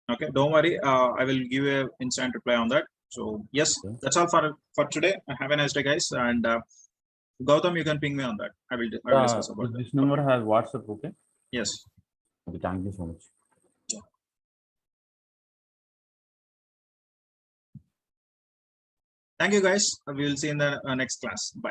Okay, don't worry. I will give you an instant reply on that. So yes, that's all for today. Have a nice day, guys. And Gautam, you can ping me on that. I will discuss about this number has WhatsApp. Okay. Yes. Okay, thank you so much. Thank you, guys. We will see you in the next class. Bye.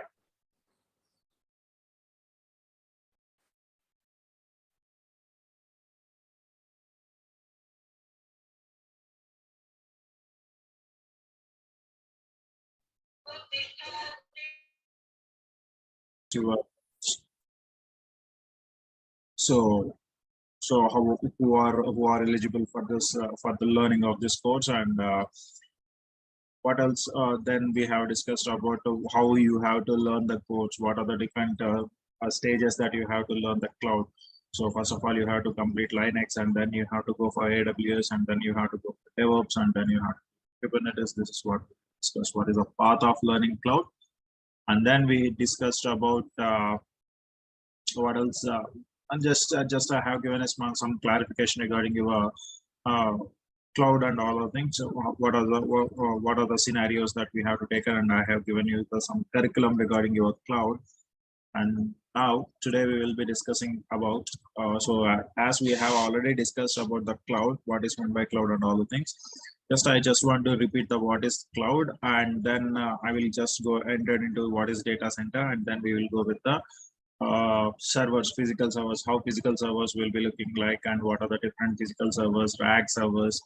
to so how who are eligible for this for the learning of this course, and what else then we have discussed about how you have to learn the course, what are the different stages that you have to learn the cloud. So first of all, you have to complete Linux, and then you have to go for AWS, and then you have to go for DevOps, and then you have Kubernetes. This is what we discussed, what is the path of learning cloud. And then we discussed about what else, and just I have given us some clarification regarding your cloud and all of things. So what are the scenarios that we have to take, and I have given you some curriculum regarding your cloud. And now today we will be discussing about as we have already discussed about the cloud, what is meant by cloud and all the things. I just want to repeat the what is cloud, and then I will just go enter into what is data center, and then we will go with the servers, physical servers, how physical servers will be looking like, and what are the different physical servers, rack servers,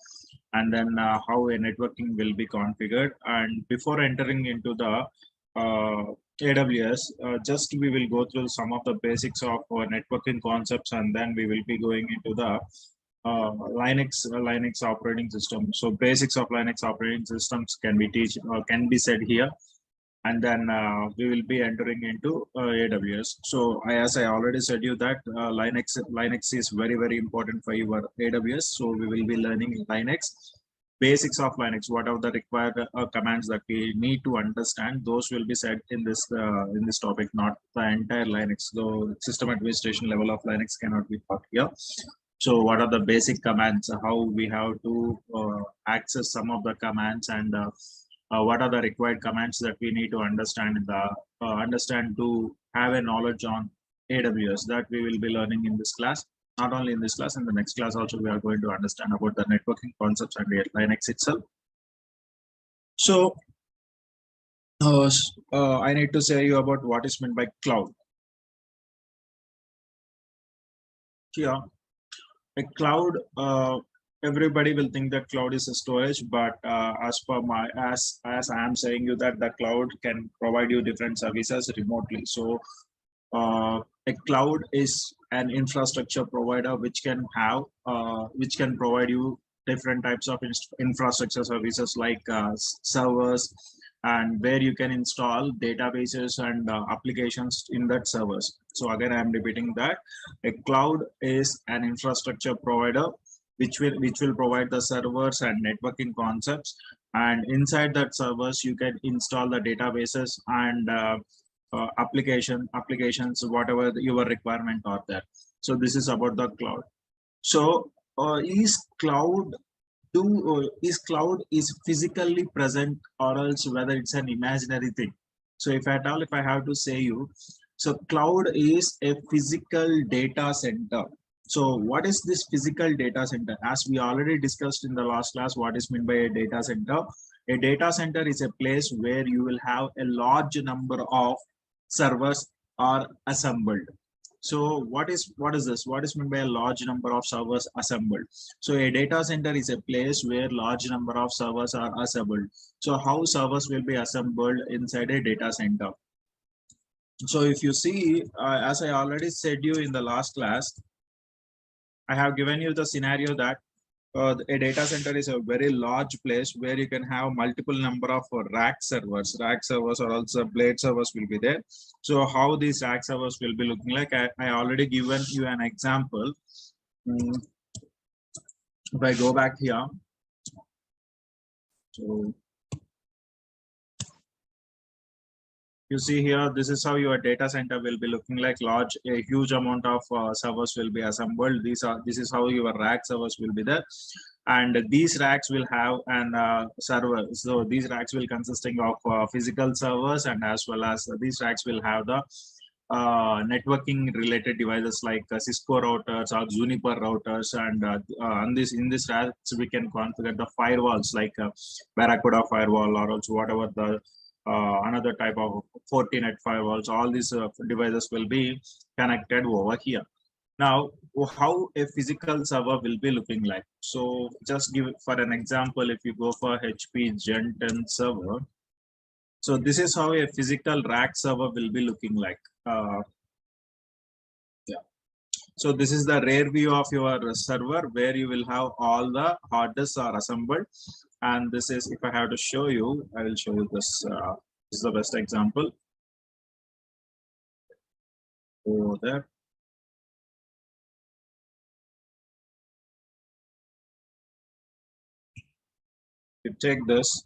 and then how a networking will be configured. And before entering into the AWS, just we will go through some of the basics of networking concepts, and then we will be going into the Linux operating system. So basics of Linux operating systems can be said here, and then we will be entering into AWS. So as I already said you that Linux is very important for your AWS. So we will be learning Linux, basics of Linux, what are the required commands that we need to understand. Those will be said in this topic, not the entire Linux. So system administration level of Linux cannot be taught here. So what are the basic commands, how we have to access some of the commands, and what are the required commands that we need to understand to have a knowledge on AWS, that we will be learning in this class. Not only in this class, in the next class also we are going to understand about the networking concepts and Linux itself. So I need to say you about what is meant by cloud. Here, a cloud, everybody will think that cloud is a storage, but as I am saying you that the cloud can provide you different services remotely. So a cloud is an infrastructure provider which can provide you different types of infrastructure services like servers, and where you can install databases and applications in that servers. So again, I am repeating that a cloud is an infrastructure provider which will provide the servers and networking concepts, and inside that servers you can install the databases and applications, whatever your requirement are there. So this is about the cloud. So is cloud physically present, or else whether it's an imaginary thing? So if I have to say you, so cloud is a physical data center. So what is this physical data center? As we already discussed in the last class, what is meant by a data center? A data center is a place where you will have a large number of servers are assembled. So what is this? What is meant by a large number of servers assembled? So a data center is a place where large number of servers are assembled. So how servers will be assembled inside a data center? So if you see, as I already said you in the last class, I have given you the scenario that a data center is a very large place where you can have multiple number of rack servers or also blade servers will be there. So how these rack servers will be looking like, I already given you an example. If I go back here, so you see here, this is how your data center will be looking like. A huge amount of servers will be assembled. This is how your rack servers will be there, and these racks will have an server. So these racks will consisting of physical servers, and as well as these racks will have the networking related devices like Cisco routers or Juniper routers, and in this racks we can configure the firewalls like Barracuda firewall, or also whatever the another type of Fortinet firewalls. All these devices will be connected over here. Now, how a physical server will be looking like? So just give for an example, if you go for HP Gen 10 server, so this is how a physical rack server will be looking like. Yeah. So this is the rear view of your server where you will have all the hard disks are assembled. And this is, if I have to show you, I will show you this. This is the best example. Over there. You take this.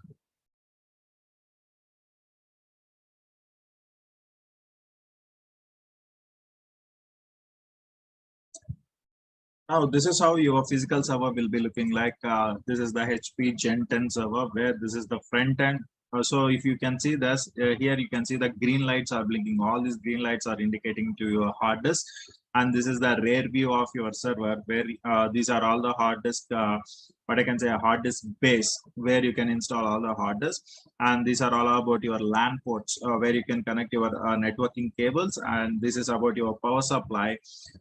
Now, this is how your physical server will be looking like. This is the HP Gen 10 server where this is the front end. So if you can see this, here you can see the green lights are blinking. All these green lights are indicating to your hard disk. And this is the rear view of your server where these are all the hard disk, what I can say, a hard disk base where you can install all the hard disks. And these are all about your LAN ports where you can connect your networking cables. And this is about your power supply.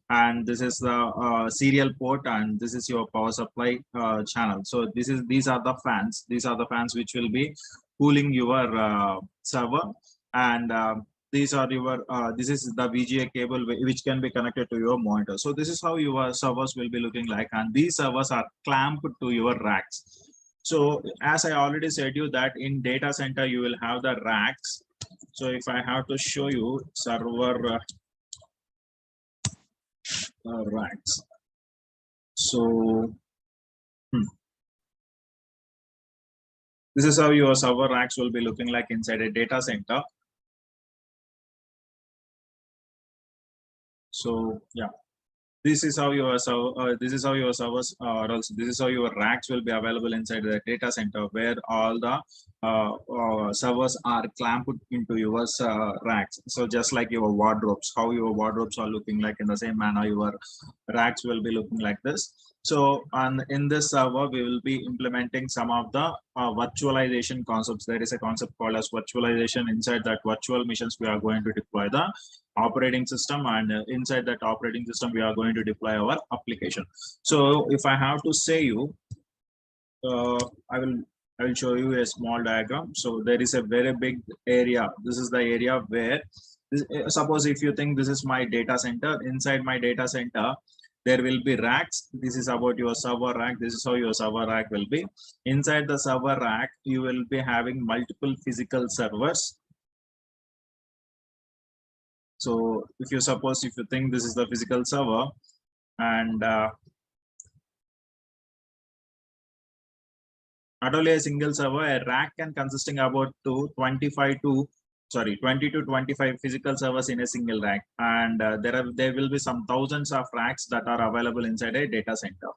And this is the serial port, and this is your power supply channel. So these are the fans. These are the fans which will be cooling your server. And these are your this is the VGA cable which can be connected to your monitor. So this is how your servers will be looking like, and these servers are clamped to your racks. So as I already said you that in data center you will have the racks. So if I have to show you server racks, so this is how your server racks will be looking like inside a data center. So yeah, this is how your servers or else this is how your racks will be available inside the data center where all the servers are clamped into your racks. So just like your wardrobes, how your wardrobes are looking like, in the same manner your racks will be looking like this. So and in this server we will be implementing some of the virtualization concepts. There is a concept called as virtualization. Inside that virtual machines we are going to deploy the operating system, and inside that operating system we are going to deploy our application. So if I have to say you, I will show you a small diagram. So there is a very big area. This is the area where suppose if you think this is my data center. Inside my data center there will be racks. This is about your server rack. This is how your server rack will be. Inside the server rack you will be having multiple physical servers. So if you think this is the physical server, and not only a single server, a rack can consisting about 20 to 25 physical servers in a single rack, and there will be some thousands of racks that are available inside a data center.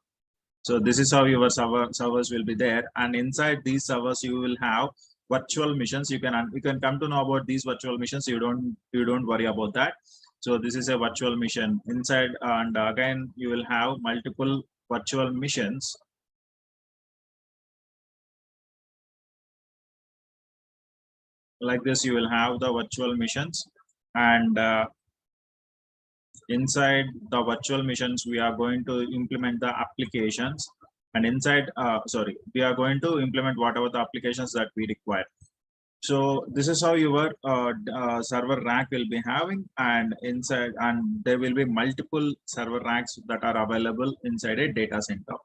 So this is how your servers will be there, and inside these servers you will have virtual machines. You can come to know about these virtual machines. You don't worry about that. So this is a virtual machine inside, and again you will have multiple virtual machines. Like this, you will have the virtual machines, and inside the virtual machines we are going to implement the applications, and inside we are going to implement whatever the applications that we require. So this is how your server rack will be having, and inside, and there will be multiple server racks that are available inside a data center.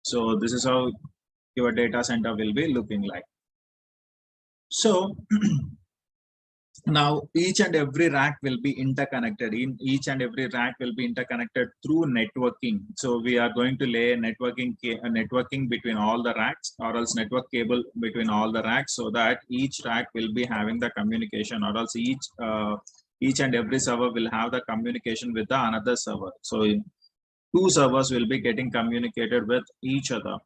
So this is how your data center will be looking like. So now each and every rack will be interconnected. In each and every rack will be interconnected through networking. So we are going to lay a networking between all the racks, or else network cable between all the racks, so that each rack will be having the communication, or else each and every server will have the communication with the another server. So two servers will be getting communicated with each other.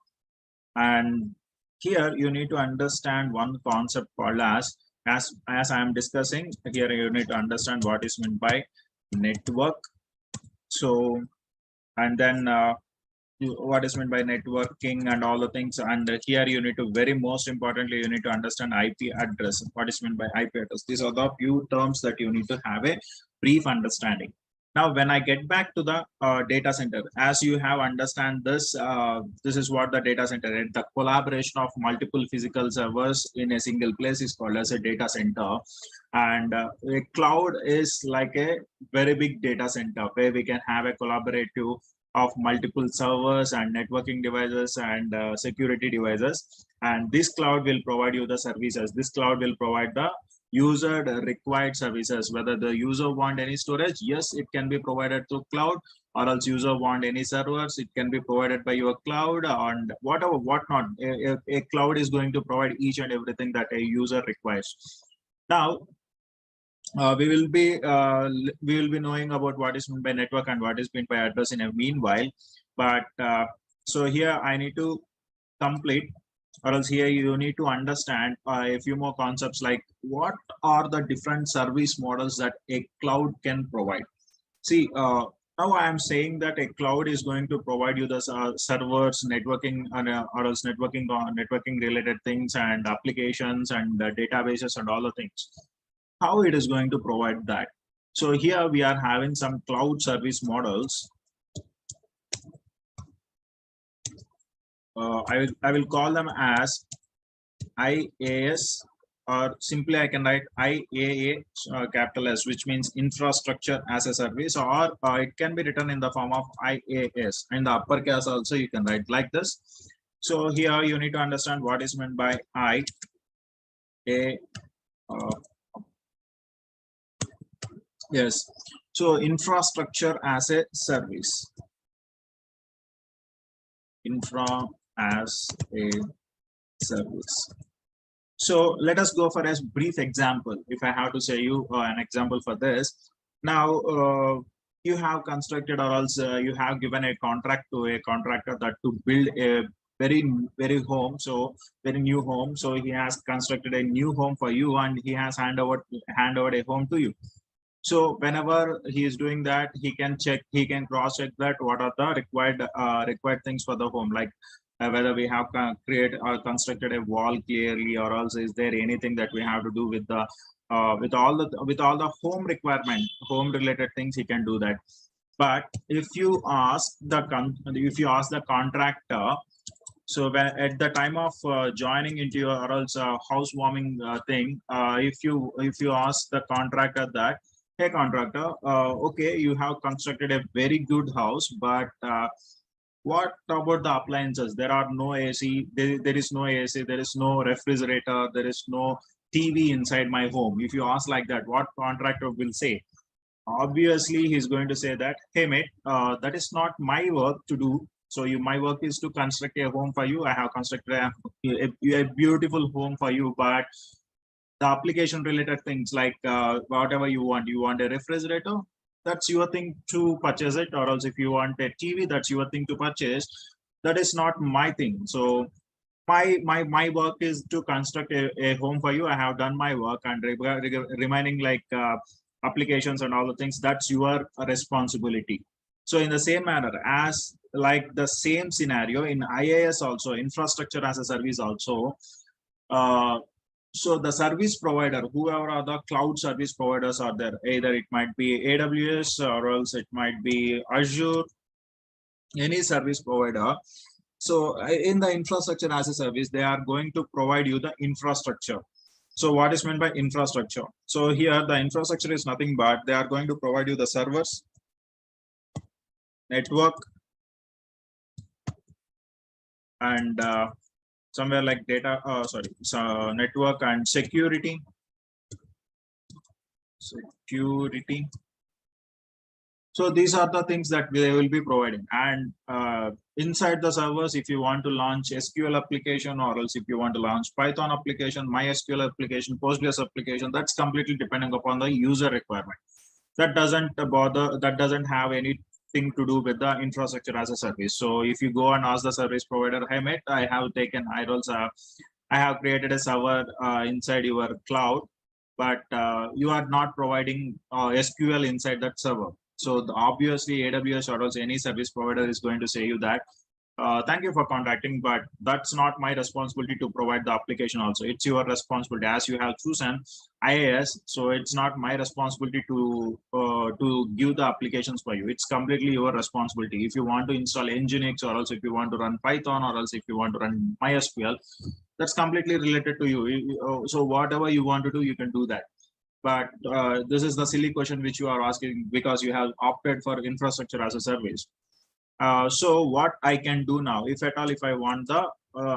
And here you need to understand one concept called as I am discussing here, you need to understand what is meant by network. So, and then what is meant by networking and all the things. And here you need to, very most importantly, you need to understand IP address. What is meant by IP address? These are the few terms that you need to have a brief understanding. Now, when I get back to the data center, as you have understand this, this is what the data center is. The collaboration of multiple physical servers in a single place is called as a data center. And a cloud is like a very big data center where we can have a collaborative of multiple servers and networking devices and security devices. And this cloud will provide you the services. This cloud will provide the user required services. Whether the user want any storage, yes, it can be provided through cloud, or else user want any servers, it can be provided by your cloud, and whatever whatnot. A cloud is going to provide each and everything that a user requires. Now we will be knowing about what is meant by network and what is meant by address in a meanwhile. But so here I need to complete, or else here you need to understand a few more concepts, like what are the different service models that a cloud can provide. See, now I am saying that a cloud is going to provide you the servers, networking, and or else networking related things and applications and databases and all the things. How it is going to provide that? So here we are having some cloud service models. I will call them as IaaS, or simply I can write IaaS capital S, which means infrastructure as a service, or it can be written in the form of IaaS. In the upper case also you can write like this. So here you need to understand what is meant by yes. So infrastructure as a service. Infra as a service. So let us go for a brief example. If I have to say you an example for this, now you have constructed, or else you have given a contract to a contractor that to build a very home, so very new home. So he has constructed a new home for you, and he has hand over a home to you. So whenever he is doing that, he can cross check that what are the required things for the home, like whether we have created or constructed a wall clearly, or else is there anything that we have to do with the with all the home related things, he can do that. But if you ask the contractor, so when at the time of joining into your, or else housewarming thing, if you ask the contractor that, hey contractor, okay, you have constructed a very good house, but what about the appliances? There are no AC, there is no AC, there is no refrigerator, there is no TV inside my home. If you ask like that, what contractor will say? Obviously he's going to say that, hey mate, that is not my work to do. So my work is to construct a home for you. I have constructed a beautiful home for you, but the application related things, like whatever you want a refrigerator, that's your thing to purchase it, or else if you want a TV, that's your thing to purchase. That is not my thing. So my work is to construct a home for you. I have done my work, and remaining like applications and all the things, that's your responsibility. So in the same manner, as like the same scenario in IaaS also, infrastructure as a service also, so the service provider, whoever are the cloud service providers are there, either it might be AWS, or else it might be Azure, any service provider. So in the infrastructure as a service, they are going to provide you the infrastructure. So what is meant by infrastructure? So here the infrastructure is nothing but they are going to provide you the servers, network, and somewhere like data, so network and security. So these are the things that they will be providing. And inside the servers, if you want to launch SQL application, or else if you want to launch Python application, MySQL application, Postgres application, that's completely depending upon the user requirement. That doesn't bother, that doesn't have anything to do with the infrastructure as a service. So if you go and ask the service provider, hey mate, I have created a server inside your cloud, but you are not providing SQL inside that server. So obviously AWS or else any service provider is going to say you that Thank you for contacting, but that's not my responsibility to provide the application also. It's your responsibility as you have chosen IAS. So it's not my responsibility to give the applications for you. It's completely your responsibility. If you want to install Nginx, or else if you want to run Python, or else if you want to run MySQL, that's completely related to you. So whatever you want to do, you can do that. But this is the silly question which you are asking because you have opted for infrastructure as a service. So what I can do now, if at all, if I want the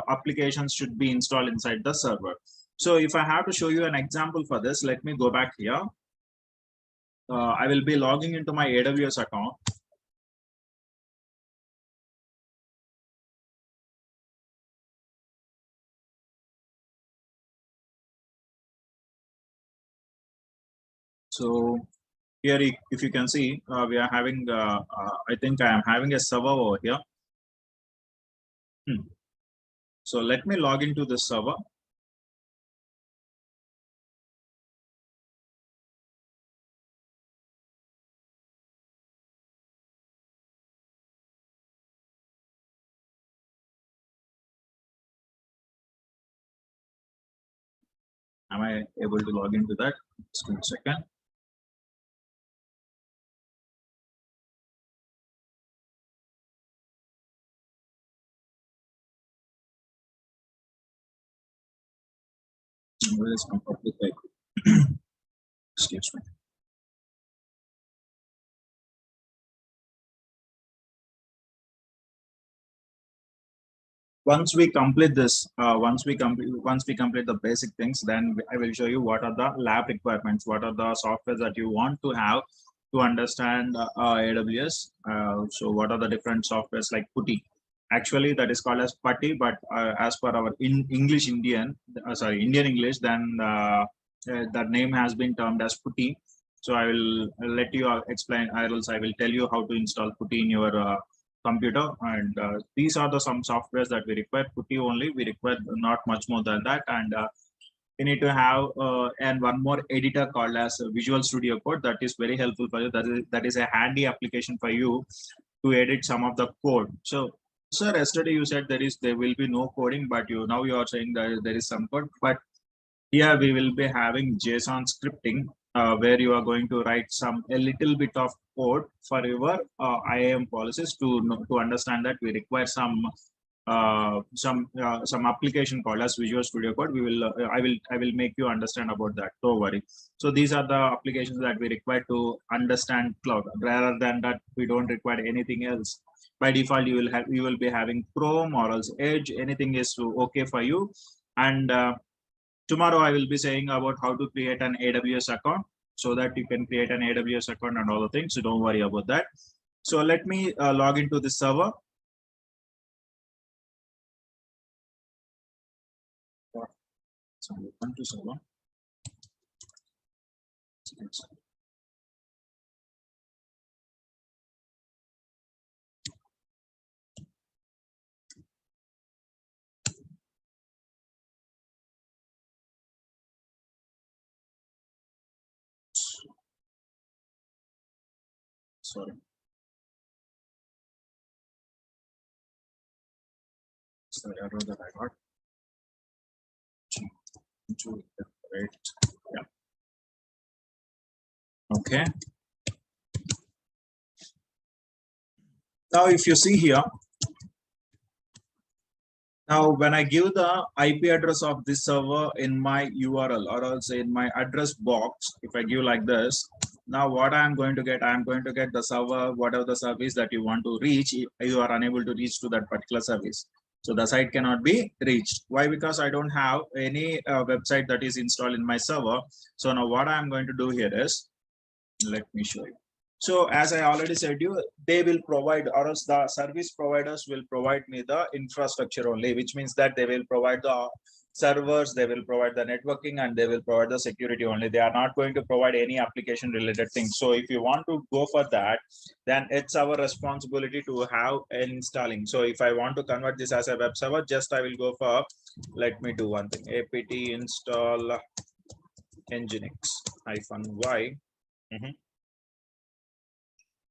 applications should be installed inside the server. So if I have to show you an example for this, let me go back here. I will be logging into my AWS account. So here, if you can see, we are having, I think I am having a server over here. So let me log into this server. Am I able to log into that? Just give me a second. Where is my public IP? Excuse me. Once we complete this, once we complete the basic things, then I will show you what are the lab requirements, what are the softwares that you want to have to understand AWS. So what are the different softwares like Putty? Actually, that is called as Putty, but as per our English Indian, Indian English, then that name has been termed as Putty. So I'll let you explain, or else I will tell you how to install Putty in your computer. And these are the some softwares that we require. Putty only, we require not much more than that. And you need to have and one more editor called as Visual Studio Code. That is very helpful for you. That is a handy application for you to edit some of the code. So sir, yesterday you said there will be no coding, but now you are saying that there is some code. But here we will be having JSON scripting, where you are going to write a little bit of code for your IAM policies to understand that we require some application called as Visual Studio Code. I will make you understand about that. Don't worry. So these are the applications that we require to understand cloud. Rather than that, we don't require anything else. By default, you will be having Chrome or else Edge. Anything is okay for you. And tomorrow I will be saying about how to create an AWS account so that you can create an AWS account and all the things. So don't worry about that. So let me log into this server. So open to server. Sorry. It's the error that I got. Right. Yeah. Okay. Now, if you see here, now when I give the IP address of this server in my URL or else in my address box, if I give like this, now what I'm going to get, I'm going to get the server, whatever the service that you want to reach, you are unable to reach to that particular service. So the site cannot be reached. Why? Because I don't have any website that is installed in my server. So now what I'm going to do here is, let me show you. So as I already said you, they will provide, or else the service providers will provide me the infrastructure only, which means that they will provide the servers, they will provide the networking, and they will provide the security only. They are not going to provide any application related things. So if you want to go for that, then it's our responsibility to have installing. So if I want to convert this as a web server, just I will go for, let me do one thing, apt install nginx -y.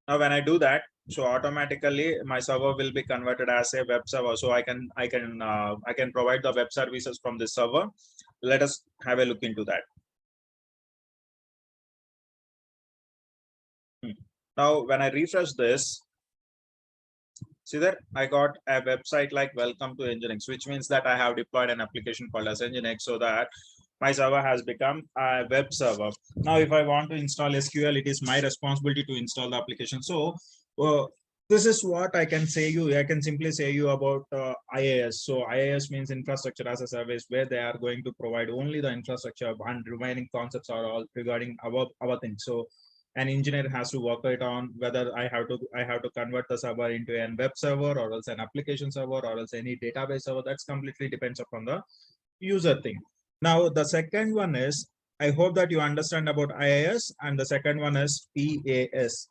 Now, when I do that, So automatically my server will be converted as a web server. So I can provide the web services from this server. Let us have a look into that. Now, when I refresh this, see that I got a website like welcome to Nginx, which means that I have deployed an application called as Nginx, so that my server has become a web server. Now, if I want to install SQL, it is my responsibility to install the application. So this is what I can say you. I can simply say you about IaaS. So IaaS means infrastructure as a service, where they are going to provide only the infrastructure, and remaining concepts are all regarding our things. So an engineer has to work it on whether I have to convert the server into a web server, or else an application server, or else any database server. That's completely depends upon the user thing. Now the second one is, I hope that you understand about IaaS, and the second one is PaaS.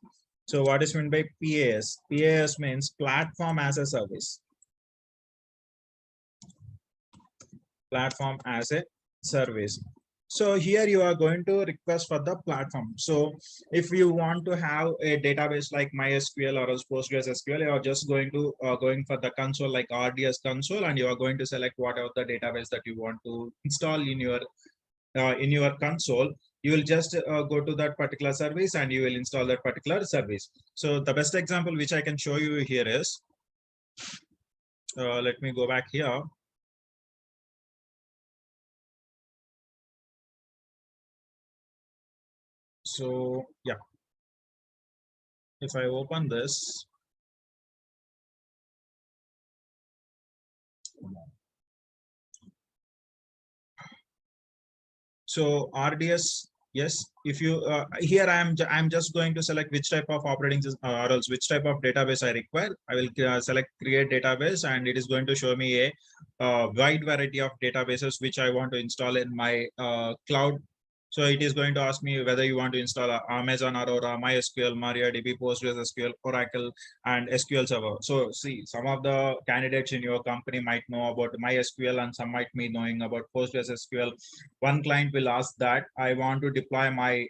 So what is meant by PaaS? PaaS means platform as a service. Platform as a service. So here you are going to request for the platform. So if you want to have a database like MySQL or else PostgreSQL, you are just going for the console like RDS console, and you are going to select whatever the database that you want to install in your console. You will just go to that particular service and you will install that particular service. So the best example which I can show you here is, let me go back here. So yeah, if I open this, so RDS, yes, if you here I'm just going to select which type of operating system, or else which type of database I require. I will select create database, and it is going to show me a wide variety of databases which I want to install in my cloud. So it is going to ask me whether you want to install Amazon Aurora, MySQL, MariaDB, PostgreSQL, Oracle, and SQL Server. So see, some of the candidates in your company might know about MySQL, and some might be knowing about PostgreSQL. One client will ask that I want to deploy my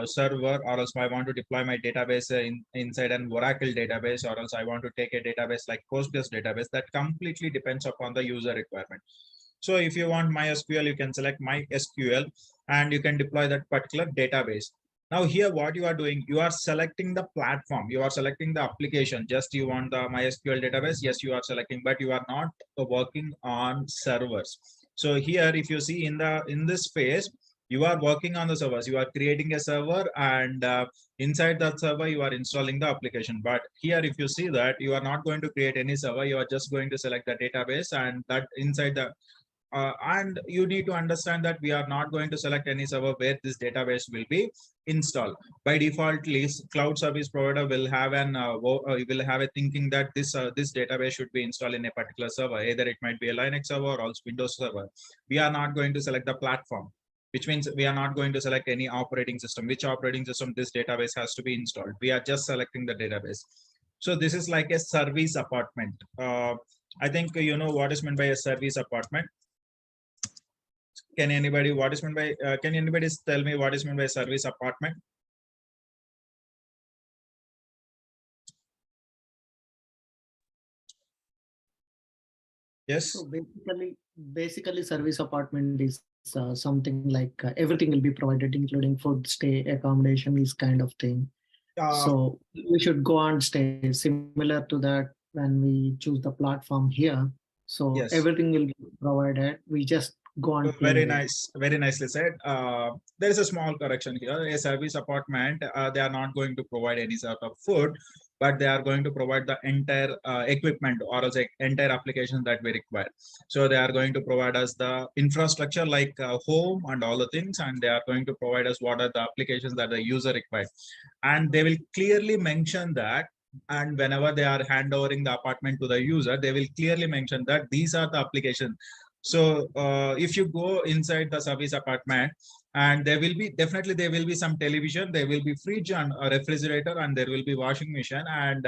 server, or else I want to deploy my database inside an Oracle database, or else I want to take a database like Postgres database. That completely depends upon the user requirement. So if you want MySQL, you can select MySQL, and you can deploy that particular database. Now here, what you are doing, you are selecting the platform, you are selecting the application. Just you want the MySQL database, yes, you are selecting, but you are not working on servers. So here, if you see in this phase, you are working on the servers, you are creating a server, and inside that server you are installing the application. But here, if you see that you are not going to create any server, you are just going to select the database, and that inside the and you need to understand that we are not going to select any server where this database will be installed. By default, least cloud service provider will have will have a thinking that this database should be installed in a particular server. Either it might be a Linux server or else Windows server. We are not going to select the platform, which means we are not going to select any operating system, which operating system this database has to be installed. We are just selecting the database. So this is like a service apartment. I think you know what is meant by a service apartment. Can anybody what is meant by can anybody tell me what is meant by service apartment? Yes. So basically, service apartment is something like everything will be provided, including food, stay, accommodation, this kind of thing. So we should go and stay similar to that when we choose the platform here. So Yes. everything will be provided. We just go and Very play. nice, very nicely said. There is a small correction here. A service apartment, they are not going to provide any sort of food, but they are going to provide the entire equipment, or else entire application that we require. So they are going to provide us the infrastructure like home and all the things, and they are going to provide us what are the applications that the user requires. And they will clearly mention that, and whenever they are handovering the apartment to the user, they will clearly mention that these are the applications. So if you go inside the service apartment, and there will be some television, there will be fridge and a refrigerator, and there will be washing machine. And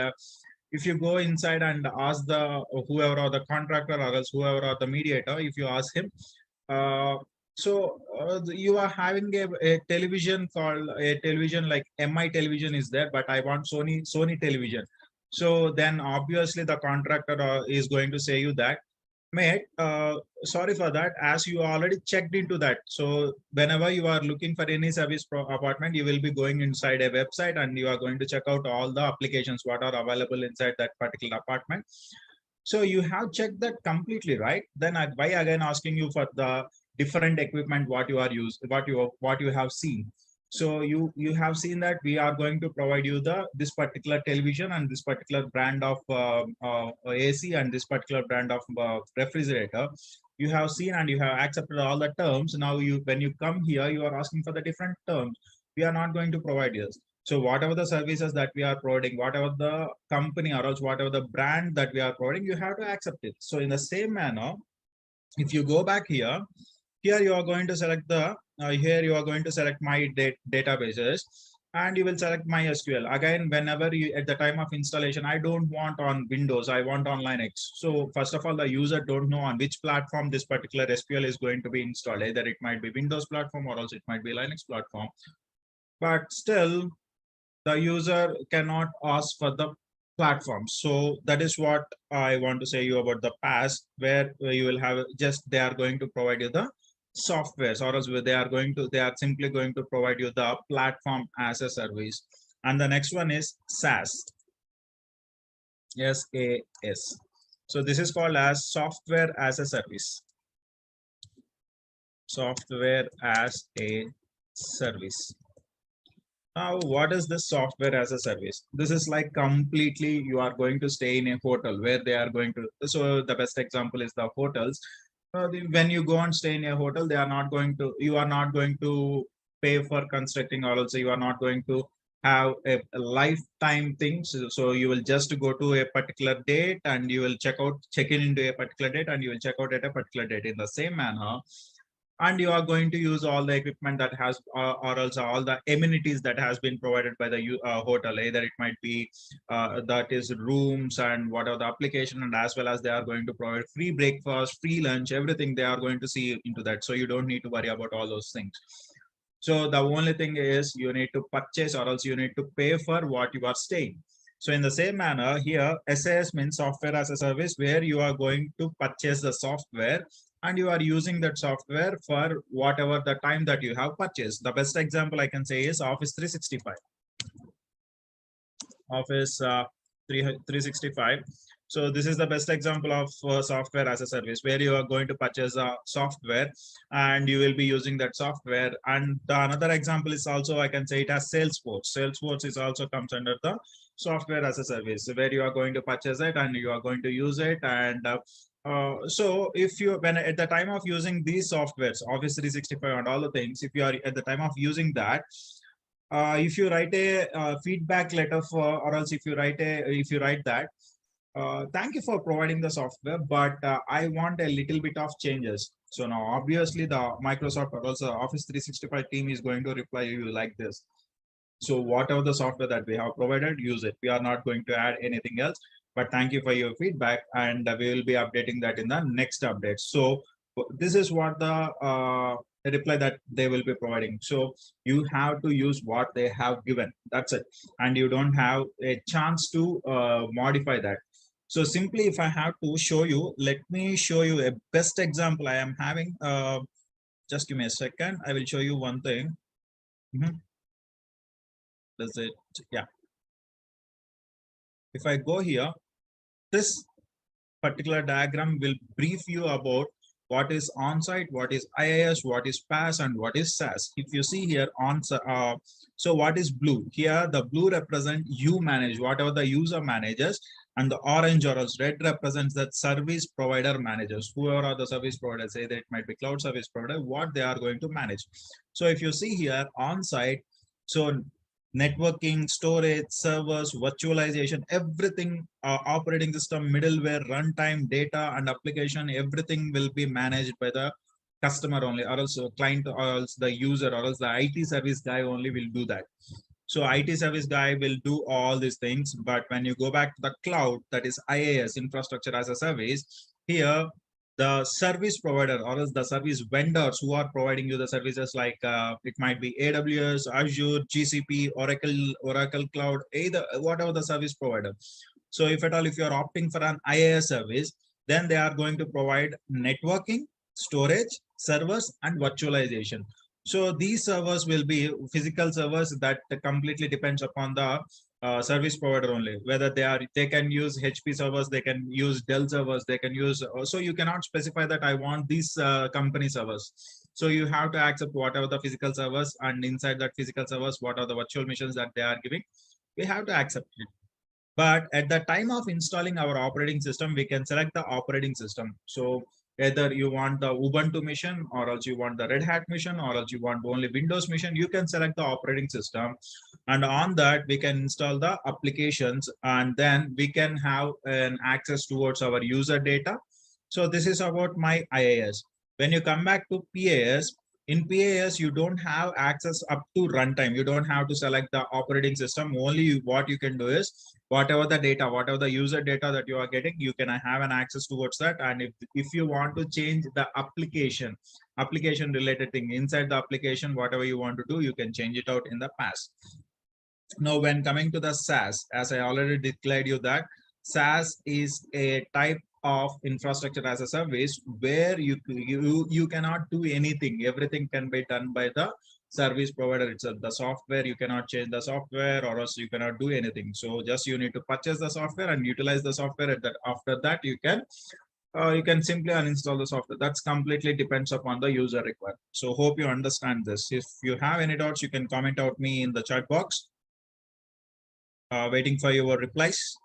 if you go inside and ask the whoever or the contractor or else whoever or the mediator, if you ask him, you are having a television called a television like MI television is there, but I want Sony television. So then obviously the contractor is going to say you that, mate, sorry for that, as you already checked into that. So whenever you are looking for any service apartment, you will be going inside a website and you are going to check out all the applications what are available inside that particular apartment. So you have checked that completely, right? Then why again asking you for the different equipment what you are used, what you have seen. So you have seen that we are going to provide you this particular television and this particular brand of AC and this particular brand of refrigerator. You have seen and you have accepted all the terms. Now you, when you come here, you are asking for the different terms. We are not going to provide you. So whatever the services that we are providing, whatever the company or else whatever the brand that we are providing, you have to accept it. So in the same manner, if you go back here, here you are going to select the, here you are going to select my databases and you will select MySQL. Again, whenever you, at the time of installation, I don't want on Windows, I want on Linux. So first of all, the user don't know on which platform this particular SQL is going to be installed. Either it might be Windows platform or else it might be Linux platform. But still, the user cannot ask for the platform. So that is what I want to say you about the PaaS, where you will have just, they are going to provide you the softwares, or else they are simply going to provide you the platform as a service. And the next one is SaaS. SaaS. So this is called as software as a service. Software as a service. Now, what is this software as a service? This is like completely, you are going to stay in a hotel where they are going to, so the best example is the hotels. When you go and stay in a hotel, they are not going to, you are not going to pay for constructing, or also you are not going to have a lifetime thing. So you will just go to a particular date and you will check in into a particular date and you will check out at a particular date. In the same manner, and you are going to use all the equipment that has or also all the amenities that has been provided by the hotel. Either it might be that is rooms and what are the application, and as well as they are going to provide free breakfast, free lunch, everything they are going to see into that. So you don't need to worry about all those things. So the only thing is you need to purchase or else you need to pay for what you are staying. So in the same manner here, SAS means software as a service, where you are going to purchase the software and you are using that software for whatever the time that you have purchased. The best example I can say is Office 365. Office 365. So this is the best example of software as a service, where you are going to purchase a software and you will be using that software. And the another example is also, I can say it as Salesforce. Salesforce is also comes under the software as a service, where you are going to purchase it and you are going to use it. And so if you, when at the time of using these softwares, Office 365 and all the things, if you are at the time of using that, if you write a feedback letter for, or else if you write that, thank you for providing the software, but I want a little bit of changes. So now obviously the Microsoft or also Office 365 team is going to reply you like this. So whatever the software that we have provided, use it. We are not going to add anything else, but thank you for your feedback, and we will be updating that in the next update. So this is what the reply that they will be providing. So you have to use what they have given. That's it. And you don't have a chance to modify that. So simply, if I have to show you, let me show you a best example I am having. Just give me a second. I will show you one thing. Does it? Yeah. If I go here, this particular diagram will brief you about what is on-site, what is IaaS, what is PaaS, and what is SaaS. If you see here on, so what is blue? Here, the blue represent you manage, whatever the user manages, and the orange or else red represents that service provider managers. Whoever are the service providers, say that it might be cloud service provider, what they are going to manage. So if you see here on-site, so networking, storage, servers, virtualization, everything, operating system, middleware, runtime, data, and application, everything will be managed by the customer only, or else client, or else the user, or else the IT service guy only will do that. So IT service guy will do all these things. But when you go back to the cloud, that is IaaS, infrastructure as a service, here the service provider or else the service vendors who are providing you the services, like it might be AWS, Azure, GCP, Oracle Cloud, either whatever the service provider, So if at all, if you are opting for an IaaS service, then they are going to provide networking, storage, servers, and virtualization. So these servers will be physical servers that completely depends upon the service provider only, whether they can use HP servers, they can use Dell servers, they can use, so you cannot specify that I want these company servers. So you have to accept whatever the physical servers, and inside that physical servers, what are the virtual machines that they are giving, we have to accept it. But at the time of installing our operating system, we can select the operating system. So either you want the Ubuntu machine, or else you want the Red Hat machine, or else you want only Windows machine, you can select the operating system. And on that, we can install the applications, and then we can have an access towards our user data. So this is about my IaaS. When you come back to PaaS, in PaaS, you don't have access up to runtime. You don't have to select the operating system. Only what you can do is whatever the data, whatever the user data that you are getting, you can have an access towards that. And if you want to change the application related thing inside the application, whatever you want to do, you can change it out in the PaaS. Now, when coming to the SaaS, as I already declared you that SaaS is a type of infrastructure as a service where you cannot do anything. Everything can be done by the service provider itself. The software, you cannot change the software, or else you cannot do anything. So just you need to purchase the software and utilize the software. After that, you can simply uninstall the software. That's completely depends upon the user requirement. So hope you understand this. If you have any doubts, you can comment out me in the chat box. Waiting for your replies.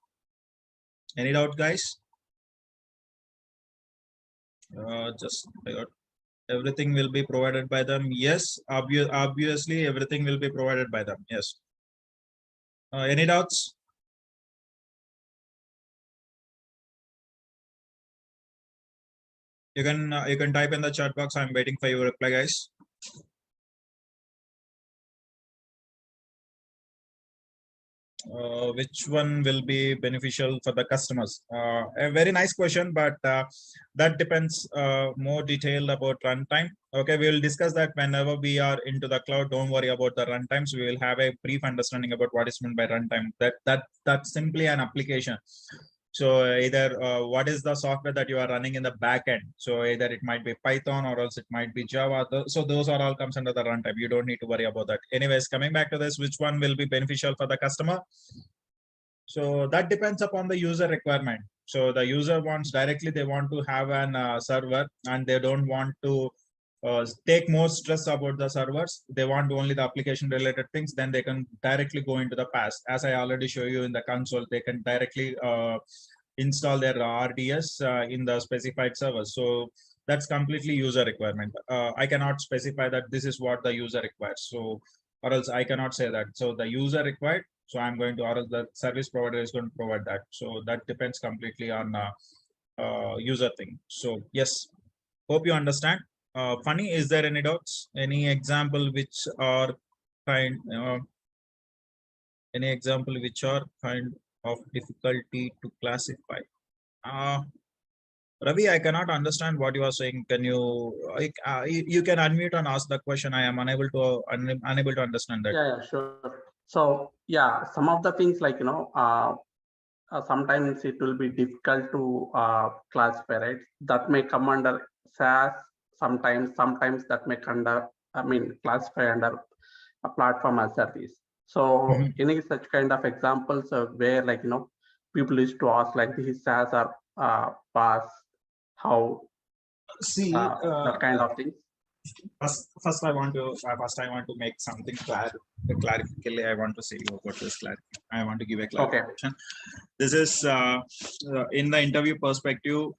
Any doubt, guys? Just everything will be provided by them. Yes, obviously everything will be provided by them. Yes. Any doubts? You can type in the chat box. I'm waiting for your reply, guys. Which one will be beneficial for the customers? A very nice question, but that depends more detailed about runtime. Okay, we will discuss that whenever we are into the cloud. Don't worry about the runtimes. We will have a brief understanding about what is meant by runtime. That's simply an application. So either what is the software that you are running in the back end? So either it might be Python, or else it might be Java. So those are all comes under the runtime. You don't need to worry about that. Anyways, coming back to this, which one will be beneficial for the customer? So that depends upon the user requirement. So the user wants directly, they want to have an server, and they don't want to take more stress about the servers. They want only the application related things. Then they can directly go into the PaaS. As I already show you in the console, they can directly install their RDS in the specified server. So that's completely user requirement. I cannot specify that this is what the user requires. So, or else I cannot say that. So the user required, so I'm going to, or else the service provider is going to provide that. So that depends completely on user thing. So yes, hope you understand. Funny, is there any doubts? Any example which are kind, any example which are kind of difficulty to classify? Ravi, I cannot understand what you are saying. Can you, you can unmute and ask the question. I am unable to understand that. Yeah, sure. So yeah, some of the things like, sometimes it will be difficult to classify, right? That may come under SaaS. Sometimes that may classify under a platform as service. So any such kind of examples where people used to ask like this is SaaS or PaaS, how See, that kind of things. First I want to make something clarifically. I want to say about this I want to give a clarification. Okay. This is in the interview perspective.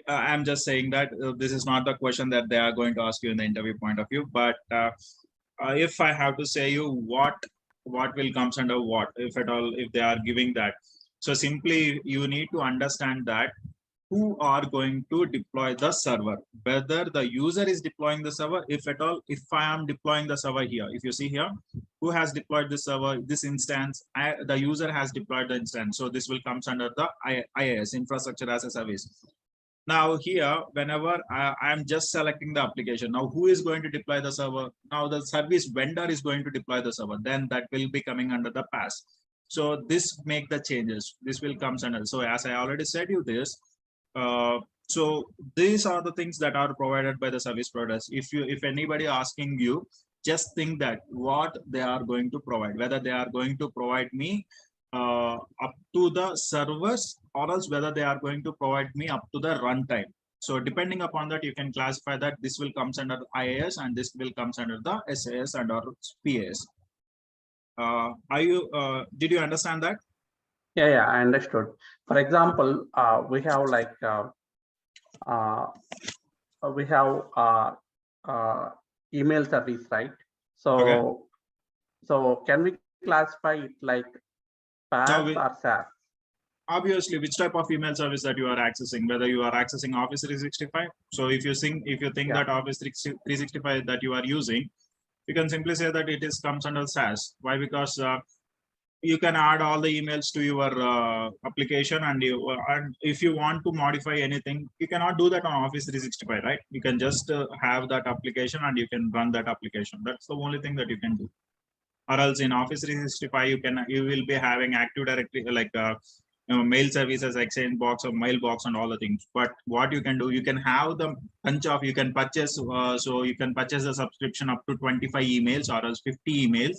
I'm just saying that this is not the question that they are going to ask you in the interview point of view. But if I have to say you what will comes under what, if at all, if they are giving that. So simply you need to understand that who are going to deploy the server, whether the user is deploying the server. If at all, if I am deploying the server here, if you see here, who has deployed the server, this instance, the user has deployed the instance. So this will comes under the IaaS, infrastructure as a service. Now here, whenever I am just selecting the application, now who is going to deploy the server? Now the service vendor is going to deploy the server. Then that will be coming under the PaaS. So this make the changes. This will comes under. So as I already said you this, so these are the things that are provided by the service providers. If anybody asking you, just think that what they are going to provide, whether they are going to provide me up to the servers, or else whether they are going to provide me up to the runtime. So depending upon that, you can classify that this will comes under IaaS and this will comes under the SaaS and or PaaS. Did you understand that? Yeah, I understood. For example, we have like we have email service, right? So, Okay. so can we classify it like PaaS or SaaS? Obviously, which type of email service that you are accessing, whether you are accessing Office 365. So if you think that Office 365 that you are using, you can simply say that it is comes under SaaS. Why? Because you can add all the emails to your application, and if you want to modify anything, you cannot do that on Office 365, right? You can just have that application and you can run that application. That's the only thing that you can do. Or else in Office 365, you will be having Active Directory like mail services, Exchange box or mailbox and all the things. But what you can do, you can have the bunch of, you can purchase, so you can purchase a subscription up to 25 emails or else 50 emails,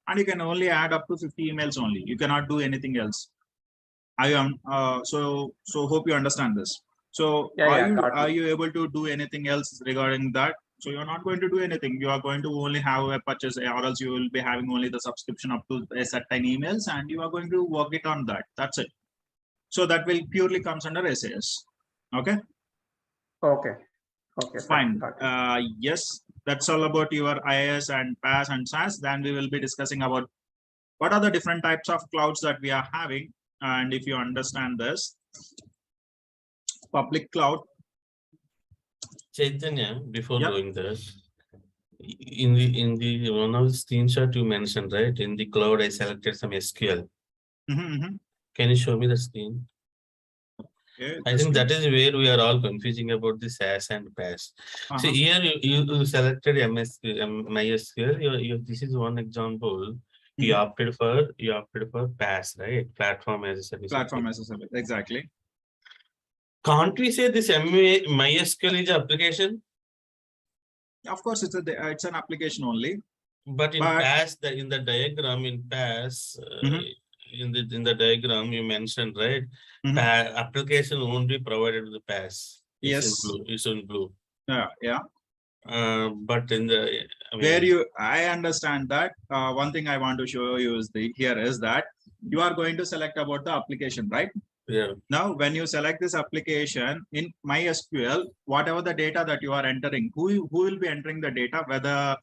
and you can only add up to 50 emails only. You cannot do anything else. I am so hope you understand this. So are you able to do anything else regarding that? So you're not going to do anything. You are going to only have a purchase, or else you will be having only the subscription up to a certain emails, and you are going to work it on that. That's it. So that will purely comes under SAS. Okay. Okay. Fine. Yes, that's all about your IaaS and PaaS and SaaS. Then we will be discussing about what are the different types of clouds that we are having. And if you understand this, public cloud. Chaitanya, before doing this, in the one of the screenshot you mentioned, right? In the cloud, I selected some SQL. Can you show me the screen? Okay, I think that is where we are all confusing about the SaaS and PaaS. See, here you selected MySQL. This is one example. You opted for PaaS, right? Platform as a service. Platform as a service, exactly. Can't we say this MySQL is an application? Of course, it's an application only. But in PaaS, in the diagram in PaaS, in the diagram you mentioned, right? Application won't be provided with the PaaS. It's in blue. Yeah. But in the I understand that. One thing I want to show you is that you are going to select about the application, right? Yeah. Now, when you select this application in MySQL, whatever the data that you are entering, who will be entering the data? Whether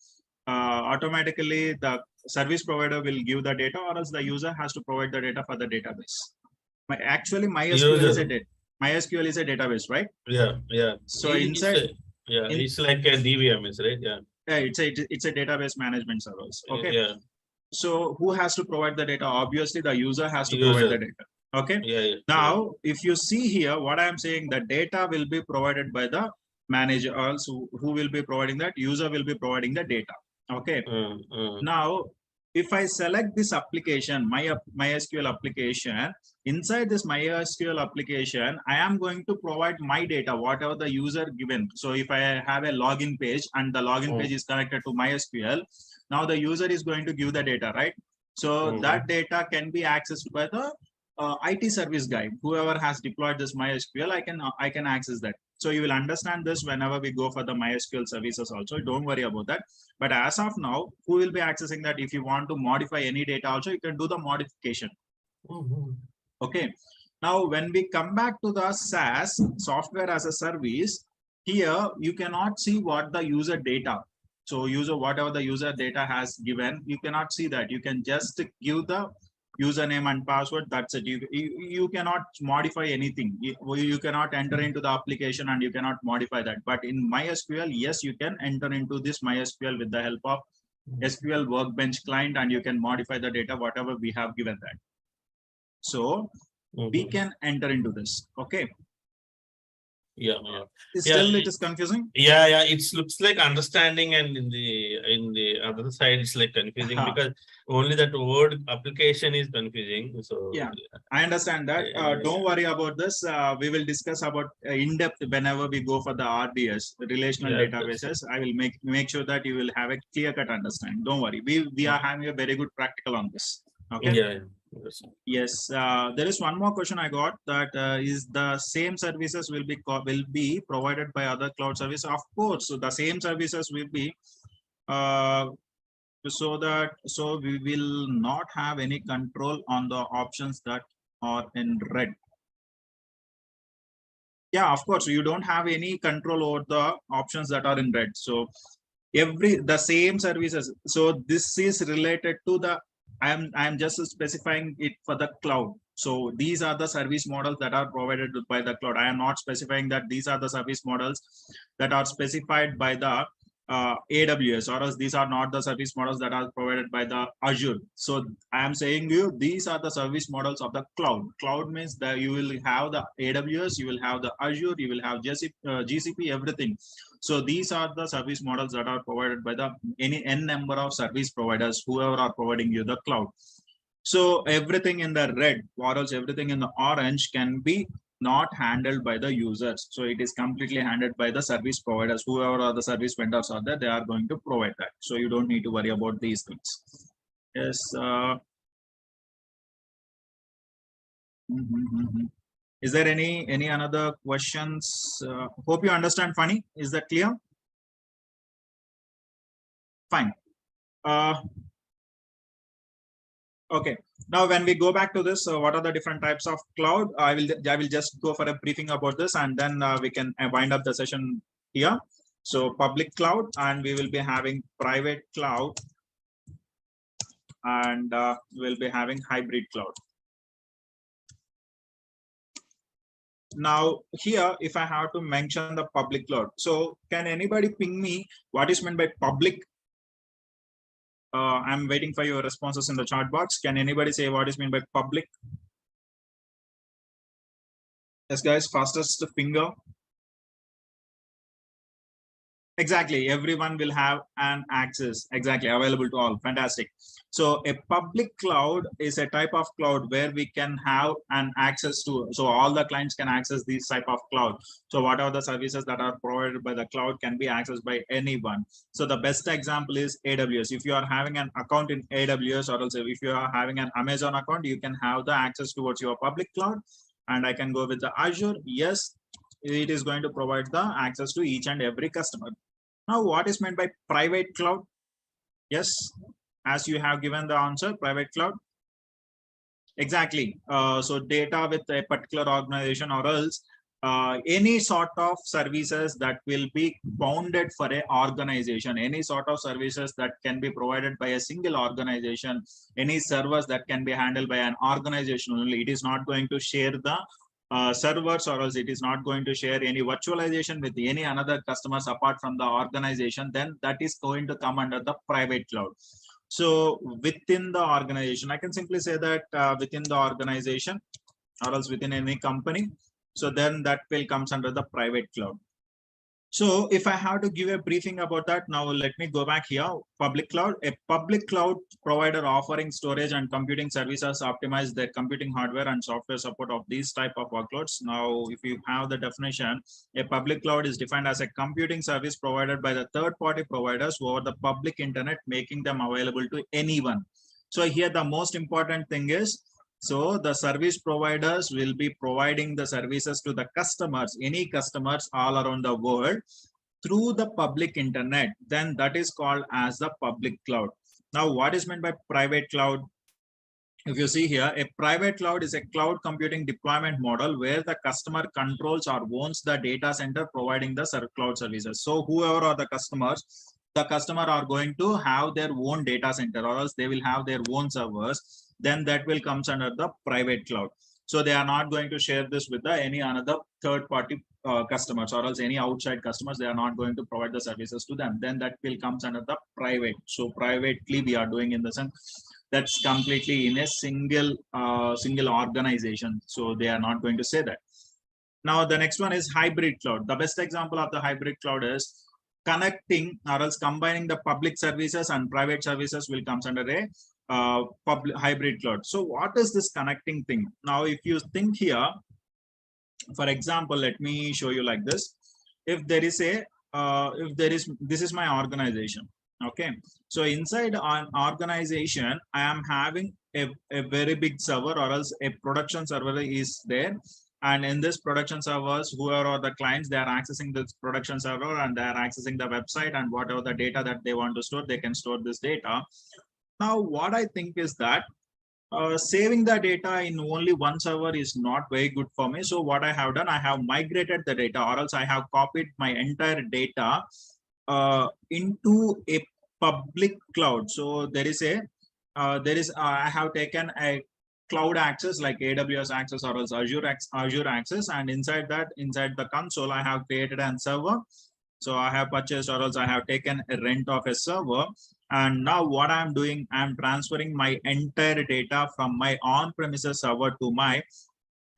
automatically the service provider will give the data, or else the user has to provide the data for the database. Actually, MySQL is a database, right? Yeah. So inside, it's like a DBMS, right? Yeah. It's a database management service. Okay. Yeah. So who has to provide the data? Obviously, the user has to provide the data. Okay. Yeah. Now, if you see here, what I am saying, the data will be provided by the manager. Also, who will be providing that? User will be providing the data. Okay. Now, if I select this application, MySQL application, inside this MySQL application, I am going to provide my data, whatever the user given. So if I have a login page and the login page is connected to MySQL, now the user is going to give the data, right? So that data can be accessed by the IT service guy. Whoever has deployed this MySQL, I can access that. So you will understand this whenever we go for the MySQL services also. Don't worry about that. But as of now, who will be accessing that? If you want to modify any data also, you can do the modification. Okay. Now, when we come back to the SaaS, software as a service, here you cannot see what the user data. So whatever the user data has given, you cannot see that. You can just give the username and password. That's it. You cannot modify anything. You cannot enter into the application and you cannot modify that. But in MySQL, yes, you can enter into this MySQL with the help of SQL Workbench client, and you can modify the data, whatever we have given that. So we can enter into this. Okay. Yeah. Still, it is confusing. Yeah. It looks like understanding, and in the other side, it's like confusing because only that word application is confusing. So yeah, I understand that. Don't worry about this. We will discuss about in depth whenever we go for the RDS, the relational databases. I will make sure that you will have a clear cut understanding. Don't worry. We are having a very good practical on this. Okay. Yeah. Yes. There is one more question I got, that is the same services will be provided by other cloud service. Of course, so the same services will be. So we will not have any control on the options that are in red. Yeah, of course, you don't have any control over the options that are in red. So the same services. So this is related to the, I'm just specifying it for the cloud. So these are the service models that are provided by the cloud. I am not specifying that these are the service models that are specified by the AWS, or else these are not the service models that are provided by the Azure. So I am saying you, these are the service models of the cloud. Cloud means that you will have the AWS, you will have the Azure, you will have GCP, everything. So these are the service models that are provided by the any n number of service providers, whoever are providing you the cloud. So everything in the red, or else everything in the orange can be not handled by the users. So it is completely handled by the service providers, whoever are the service vendors are there, they are going to provide that. So you don't need to worry about these things. Yes. Is there any another questions? Hope you understand. Funny, is that clear? Fine. Okay. Now, when we go back to this, what are the different types of cloud? I will just go for a briefing about this, and then we can wind up the session here. So public cloud, and we will be having private cloud, and we'll be having hybrid cloud. Now here, if I have to mention the public cloud, so can anybody ping me what is meant by public? I'm waiting for your responses in the chat box. Can anybody say what is meant by public? Yes, guys, fastest finger. Exactly, everyone will have an access, exactly, available to all. Fantastic. So a public cloud is a type of cloud where we can have an access to, so all the clients can access this type of cloud. So what are the services that are provided by the cloud can be accessed by anyone. So the best example is AWS. If you are having an account in AWS, or also if you are having an Amazon account, you can have the access towards your public cloud. And I can go with the Azure. Yes, it is going to provide the access to each and every customer. Now, what is meant by private cloud? Yes, as you have given the answer, private cloud. Exactly. So data with a particular organization, or else any sort of services that will be bounded for an organization, any sort of services that can be provided by a single organization, any servers that can be handled by an organization only. It is not going to share the servers, or else it is not going to share any virtualization with any another customers apart from the organization, then that is going to come under the private cloud. So within the organization, I can simply say that within the organization, or else within any company, so then that will comes under the private cloud. So if I have to give a briefing about that, now let me go back here. Public cloud, a public cloud provider offering storage and computing services optimize their computing hardware and software support of these type of workloads. Now, if you have the definition, a public cloud is defined as a computing service provided by the third-party providers over the public internet, making them available to anyone. So here the most important thing is, so the service providers will be providing the services to the customers, any customers all around the world through the public internet. Then that is called as the public cloud. Now, what is meant by private cloud? If you see here, a private cloud is a cloud computing deployment model where the customer controls or owns the data center providing the cloud services. So whoever are the customers are going to have their own data center, or else they will have their own servers. Then that will comes under the private cloud. So they are not going to share this with any another third party customers, or else any outside customers. They are not going to provide the services to them. Then that will comes under the private. So privately we are doing in the sense that's completely in a single organization. So they are not going to say that. Now the next one is hybrid cloud. The best example of the hybrid cloud is connecting or else combining the public services and private services will comes under a public hybrid cloud. So what is this connecting thing? Now, if you think here, for example, let me show you like this. If there is this is my organization. Okay, so inside an organization, I am having a very big server or else a production server is there. And in this production servers, whoever are the clients, they are accessing this production server and they are accessing the website, and whatever the data that they want to store, they can store this data. Now, what I think is that saving the data in only one server is not very good for me. So what I have done, I have migrated the data, or else I have copied my entire data into a public cloud. So there is I have taken a cloud access like AWS access or else Azure access, and inside the console, I have created a server. So I have purchased or else I have taken a rent of a server. And now what I'm doing, I'm transferring my entire data from my on-premises server to my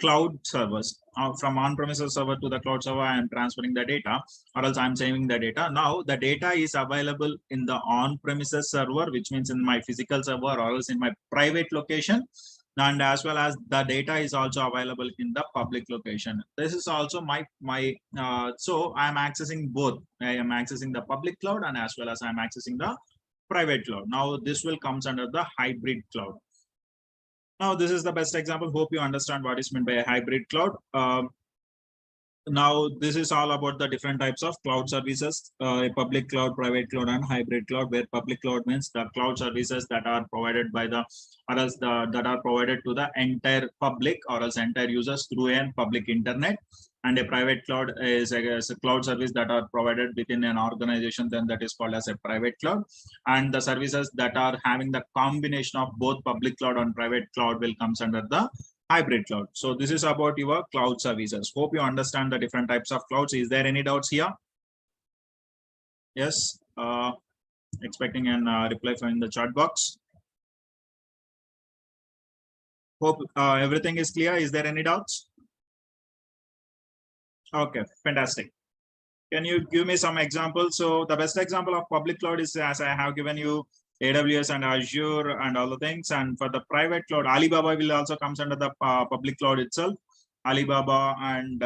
cloud servers. From on-premises server to the cloud server, I am transferring the data, or else I'm saving the data. Now the data is available in the on-premises server, which means in my physical server or else in my private location. And as well as the data is also available in the public location. This is also so I'm accessing both. I am accessing the public cloud and as well as I'm accessing the private cloud. Now this will comes under the hybrid cloud. Now this is the best example. Hope you understand what is meant by a hybrid cloud. Now this is all about the different types of cloud services, a public cloud, private cloud, and hybrid cloud, where public cloud means the cloud services that are provided by the that are provided to the entire public or else entire users through a public internet. And a private cloud is a cloud service that are provided within an organization, then that is called as a private cloud. And the services that are having the combination of both public cloud and private cloud will comes under the hybrid cloud. So this is about your cloud services. Hope you understand the different types of clouds. Is there any doubts here? Yes, expecting an reply from the chat box. Hope everything is clear. Is there any doubts? Okay, fantastic. Can you give me some examples? So the best example of public cloud is, as I have given you, AWS and Azure and all the things. And for the private cloud, Alibaba will also comes under the public cloud itself. Alibaba and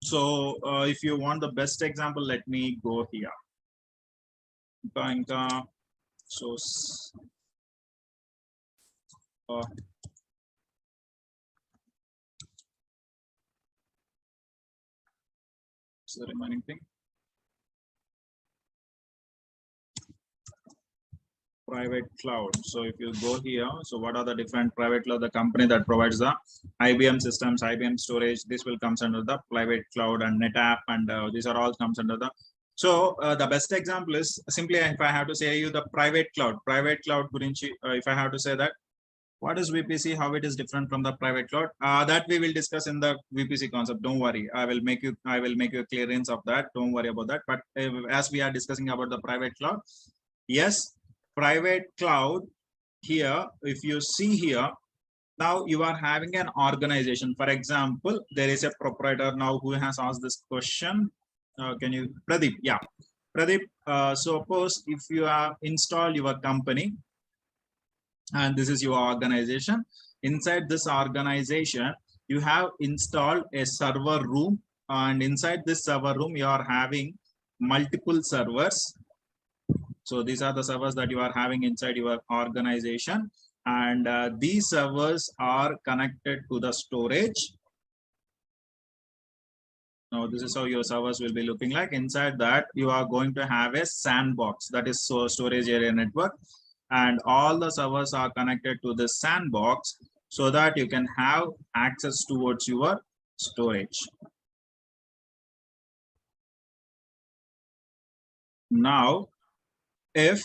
if you want the best example, let me go here. So the remaining thing. Private cloud. So if you go here, so what are the different private cloud? The company that provides the IBM systems, IBM storage, this will comes under the private cloud, and NetApp, and these are all comes under the. So the best example is simply, if I have to say you the private cloud gurinchi, if I have to say that, what is VPC, how it is different from the private cloud, that we will discuss in the VPC concept. Don't worry, I will make you a clearance of that. Don't worry about that. But as we are discussing about the private cloud, yes, private cloud here, if you see here, now you are having an organization. For example, there is a proprietor now who has asked this question. Can you, Pradeep? Yeah, Pradeep, suppose if you have installed your company and this is your organization. Inside this organization, you have installed a server room, and inside this server room, you are having multiple servers. So these are the servers that you are having inside your organization, and these servers are connected to the storage. Now this is how your servers will be looking like. Inside that, you are going to have a sandbox, that is storage area network, and all the servers are connected to the sandbox so that you can have access towards your storage. Now, if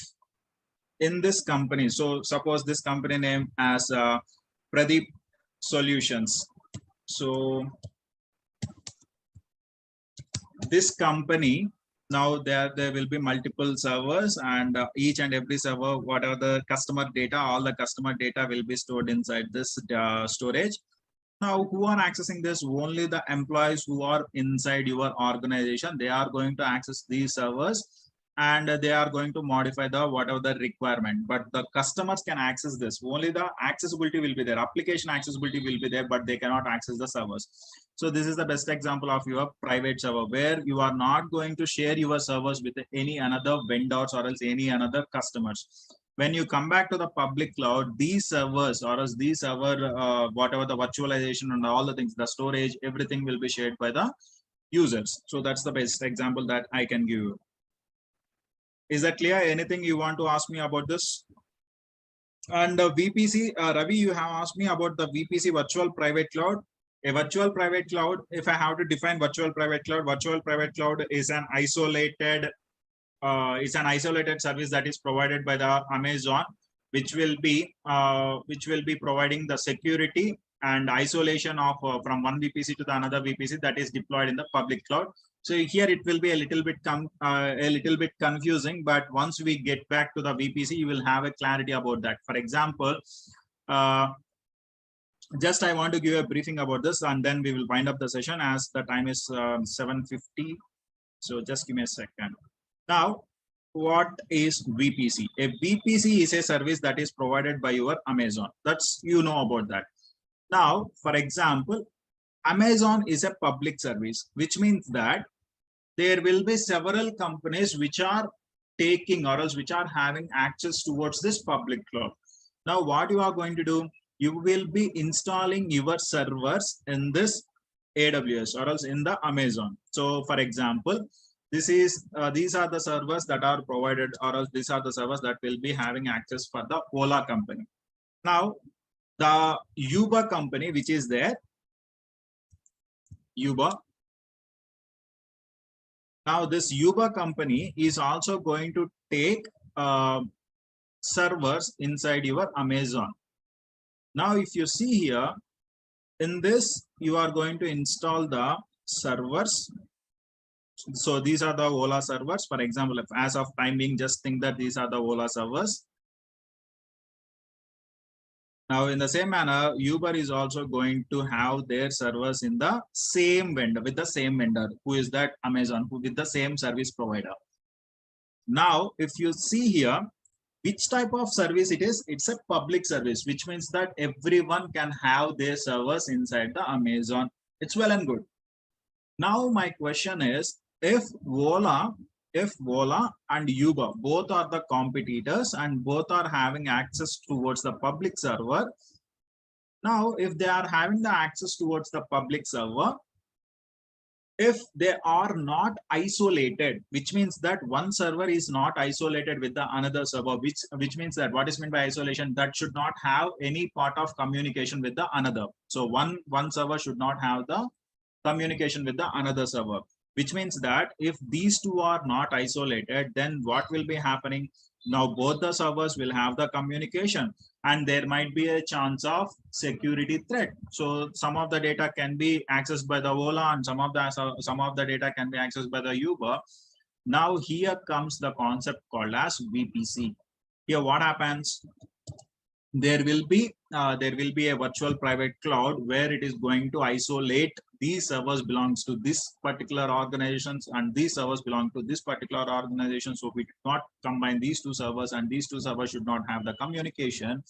in this company, so suppose this company name as Pradeep Solutions. So this company, now there will be multiple servers, and each and every server, whatever the customer data, all the customer data will be stored inside this storage. Now, who are accessing this? Only the employees who are inside your organization. They are going to access these servers and they are going to modify the whatever the requirement. But the customers can access this. Only the accessibility will be there. Application accessibility will be there, but they cannot access the servers. So this is the best example of your private server where you are not going to share your servers with any another vendors or else any another customers. When you come back to the public cloud, these servers or else these server, whatever the virtualization and all the things, the storage, everything will be shared by the users. So that's the best example that I can give you. Is that clear? Anything you want to ask me about this? And VPC, Ravi, you have asked me about the VPC, virtual private cloud. A virtual private cloud, if I have to define virtual private cloud is an isolated service that is provided by the Amazon, which will be providing the security and isolation of from one VPC to the another VPC that is deployed in the public cloud. So here it will be a little bit confusing, but once we get back to the VPC, you will have a clarity about that. For example, just I want to give a briefing about this, and then we will wind up the session as the time is 7:50. So just give me a second. Now, what is VPC? A VPC is a service that is provided by your Amazon. That's, you know about that. Now, for example, Amazon is a public service, which means that there will be several companies which are taking or else which are having access towards this public cloud. Now, what you are going to do, you will be installing your servers in this AWS or else in the Amazon. So, for example, these are the servers that are provided, or else these are the servers that will be having access for the Ola company. Now, the Uber company, which is there, Uber. Now, this Uber company is also going to take servers inside your Amazon. Now, if you see here, in this, you are going to install the servers. So these are the Ola servers. For example, if as of time being, just think that these are the Ola servers. Now, in the same manner, Uber is also going to have their servers in the same vendor, with the same vendor, who is that Amazon, who with the same service provider. Now, if you see here, which type of service it is? It's a public service, which means that everyone can have their servers inside the Amazon. It's well and good. Now, my question is, if Ola and Uber both are the competitors and both are having access towards the public server. Now, if they are having the access towards the public server, if they are not isolated, which means that one server is not isolated with the another server, which means that what is meant by isolation, that should not have any part of communication with the another. So one server should not have the communication with the another server, which means that if these two are not isolated, then what will be happening? Now both the servers will have the communication and there might be a chance of security threat. So some of the data can be accessed by the Ola and some of the data can be accessed by the Uber. Now here comes the concept called as VPC. Here what happens? There will be a virtual private cloud where it is going to isolate these servers belongs to this particular organizations and these servers belong to this particular organization. So we do not combine these two servers and these two servers should not have the communication.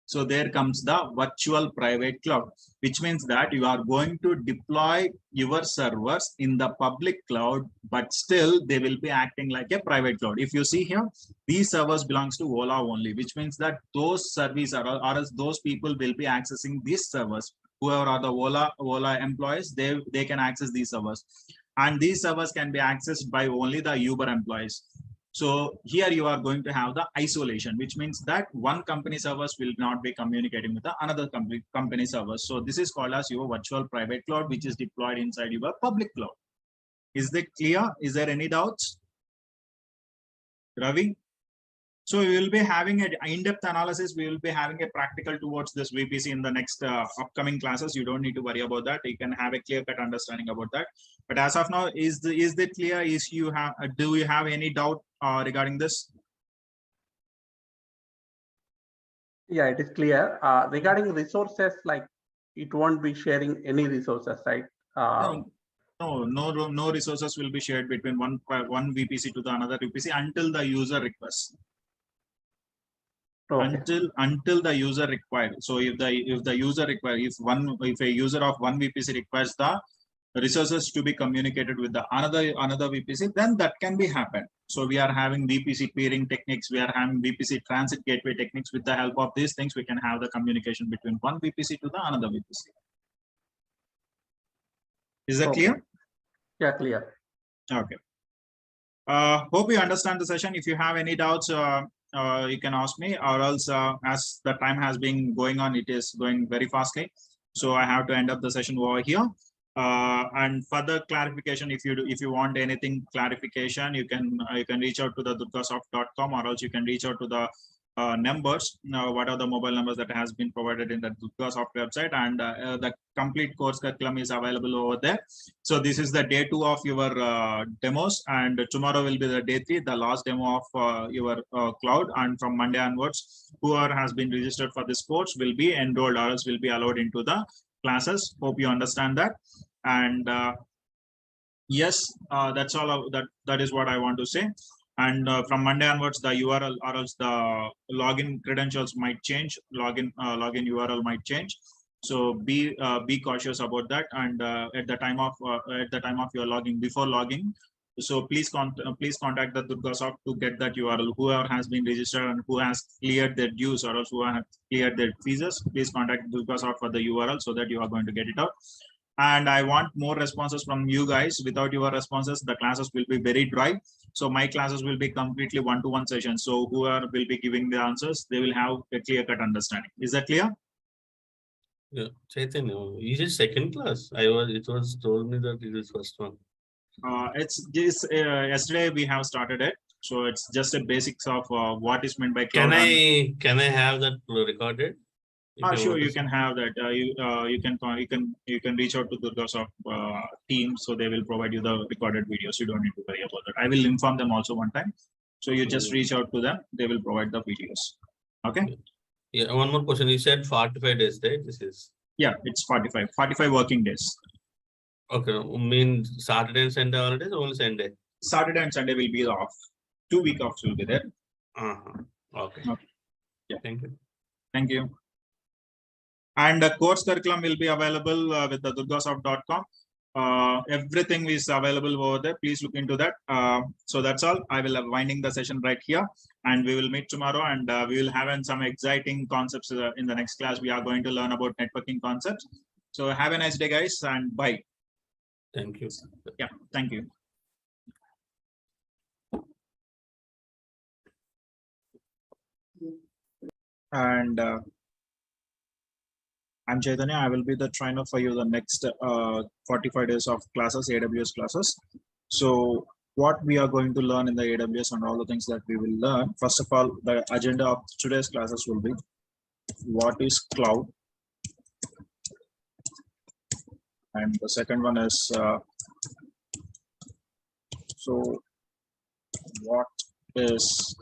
So there comes the virtual private cloud, which means that you are going to deploy your servers in the public cloud, but still they will be acting like a private cloud. If you see here, these servers belongs to Ola only, which means that those services or those people will be accessing these servers. Whoever are the Ola employees, they can access these servers. And these servers can be accessed by only the Uber employees. So here you are going to have the isolation, which means that one company servers will not be communicating with the another company servers. So this is called as your virtual private cloud, which is deployed inside your public cloud. Is that clear? Is there any doubts? Ravi? So we will be having an in-depth analysis. We will be having a practical towards this VPC in the next upcoming classes. You don't need to worry about that. You can have a clear-cut understanding about that. But as of now, is that clear? Do you have any doubt regarding this? Yeah, it is clear. Regarding resources like it won't be sharing any resources, right? No resources will be shared between one VPC to the another VPC until the user requests. Okay. Until the user required. So if a user of one VPC requires the resources to be communicated with the another VPC, then that can be happen. So we are having VPC peering techniques, we are having VPC transit gateway techniques. With the help of these things, we can have the communication between one VPC to the another VPC. Is that clear? Yeah, clear. Okay. Hope you understand the session. If you have any doubts, you can ask me, or else as the time has been going on, it is going very fastly. So I have to end up the session over here. And further clarification, if you want anything clarification, you can reach out to the durgasoft.com, or else you can reach out to the numbers. What are the mobile numbers that has been provided in the Durgasoft website, and the complete course curriculum is available over there. So this is the day 2 of your demos, and tomorrow will be the day 3, the last demo of your cloud. And from Monday onwards, whoever has been registered for this course will be enrolled, or else will be allowed into the classes. Hope you understand that. And yes, that's all. That is what I want to say. And from Monday onwards, the URL or else the login credentials might change. Login URL might change. So be cautious about that. And at the time of your login, before logging, so please contact the Durgasoft to get that URL. Whoever has been registered and who has cleared their dues, or else who have cleared their fees, please contact Durgasoft for the URL so that you are going to get it out. And I want more responses from you guys. Without your responses, the classes will be very dry. So my classes will be completely one-to-one sessions. So whoever will be giving the answers, they will have a clear-cut understanding. Is that clear? Yeah, Chaitanya, is it second class? It was told me that it is first one. It's this yesterday we have started it. So it's just a basics of what is meant by cloud. Can I have that recorded? Sure, you can have that. You can reach out to Durgasoft team, so they will provide you the recorded videos. You don't need to worry about that. I will inform them also one time. So you just reach out to them. They will provide the videos. Okay. Yeah. One more question. You said 45 days, right? This is. Yeah, it's 45 working days. Okay. Mean Saturday and Sunday holidays, or only Sunday? Saturday and Sunday will be off. 2 week offs will be there. Okay. Yeah. Thank you. Thank you. And the course curriculum will be available with the durgasoft.com. Everything is available over there. Please look into that. So that's all. I will have winding the session right here, and we will meet tomorrow, and we will have some exciting concepts in the next class. We are going to learn about networking concepts. So have a nice day, guys, and bye. Thank you. Yeah, thank you. And I'm Chaitanya. I will be the trainer for you the next 45 days of classes, AWS classes. So what we are going to learn in the AWS and all the things that we will learn. First of all, the agenda of today's classes will be what is cloud. And the second one is so what is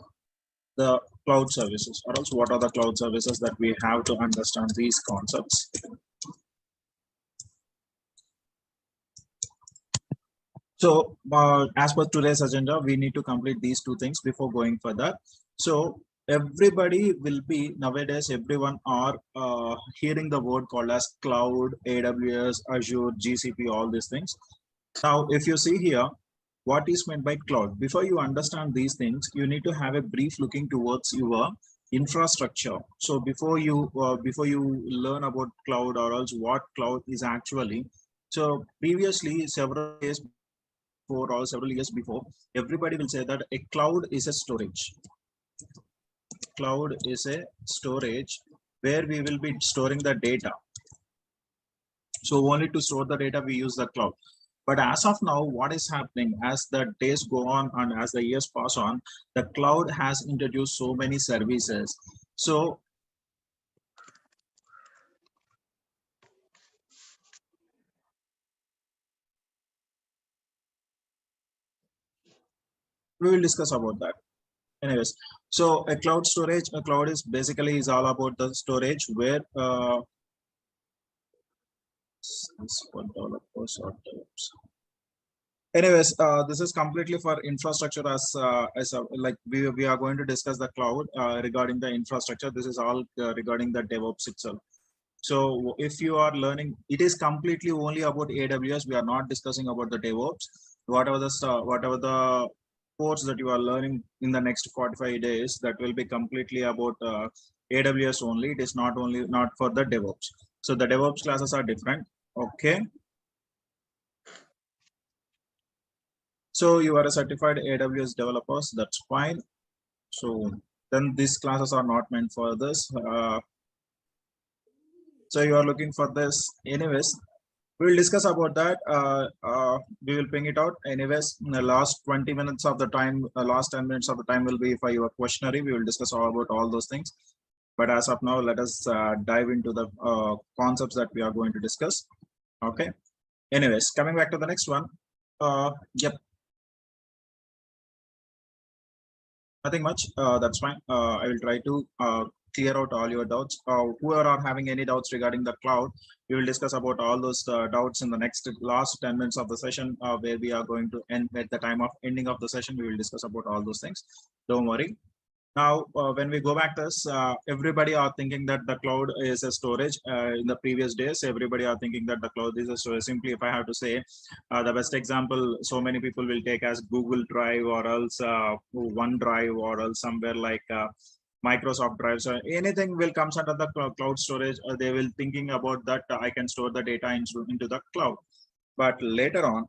the cloud services, or else what are the cloud services that we have to understand these concepts. So as per today's agenda, we need to complete these 2 things before going further. So everybody will be nowadays, everyone are hearing the word called as cloud, AWS, Azure, GCP, all these things. Now, if you see here, what is meant by cloud? Before you understand these things, you need to have a brief looking towards your infrastructure. So before you learn about cloud, or else what cloud is actually. So previously, several years before, everybody will say that a cloud is a storage. Cloud is a storage where we will be storing the data. So only to store the data, we use the cloud. But as of now, what is happening as the days go on and as the years pass on, the cloud has introduced so many services. So we will discuss about that. Anyways, so a cloud storage, a cloud is basically all about the storage where This for developers or DevOps. Anyways, this is completely for infrastructure as a, like we are going to discuss the cloud regarding the infrastructure. This is all regarding the DevOps itself. So if you are learning, it is completely only about AWS. We are not discussing about the DevOps. Whatever the course that you are learning in the next 45 days, that will be completely about AWS only. It is not for the DevOps. So the DevOps classes are different. Okay. So you are a certified AWS developers, that's fine. So then these classes are not meant for this. So you are looking for this. Anyways, we will discuss about that. We will bring it out. Anyways, in the last 20 minutes of the time, last 10 minutes of the time will be for your questionnaire. We will discuss all about all those things. But as of now, let us dive into the concepts that we are going to discuss. Okay. Anyways, coming back to the next one. Yep. Nothing much. That's fine. I will try to clear out all your doubts. Whoever are having any doubts regarding the cloud, we will discuss about all those doubts in the next last 10 minutes of the session, where we are going to end at the time of ending of the session. We will discuss about all those things. Don't worry. Now, when we go back to this, everybody are thinking that the cloud is a storage. In the previous days, everybody are thinking that the cloud is a storage. Simply, if I have to say, the best example, so many people will take as Google Drive or else OneDrive or else somewhere like Microsoft Drive. So anything will comes under the cloud storage. They will thinking about that I can store the data into the cloud. But later on,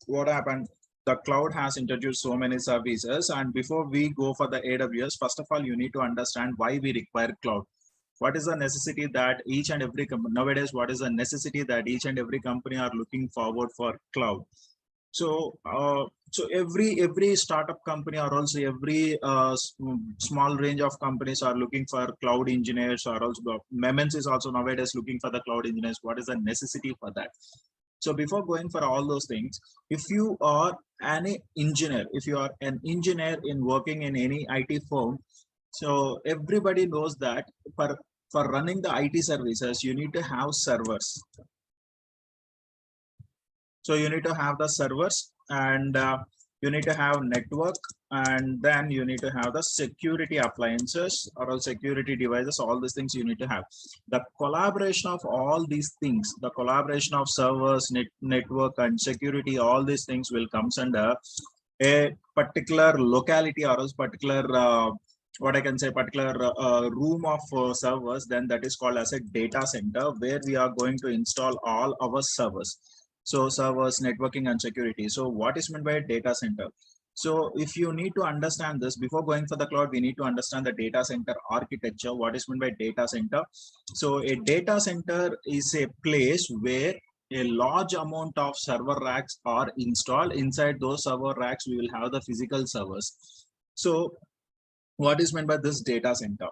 what happened? The cloud has introduced so many services, and before we go for the AWS, first of all, you need to understand why we require cloud. What is the necessity that each and every company nowadays? What is the necessity that each and every company are looking forward for cloud? So, every startup company or also every small range of companies are looking for cloud engineers, or also MMs is also nowadays looking for the cloud engineers. What is the necessity for that? So before going for all those things, if you are an engineer, if you are an engineer in working in any IT firm, so everybody knows that for running the IT services, you need to have servers. So you need to have the servers, and you need to have network, and then you need to have the security appliances or all security devices. All these things you need to have. The collaboration of all these things, the collaboration of servers, network and security, all these things will comes under a particular locality or else particular what I can say, particular room of servers. Then that is called as a data center, where we are going to install all our servers. So servers, networking and security. So what is meant by a data center? So if you need to understand this before going for the cloud, we need to understand the data center architecture. What is meant by data center? So a data center is a place where a large amount of server racks are installed. Inside those server racks, we will have the physical servers. So what is meant by this data center?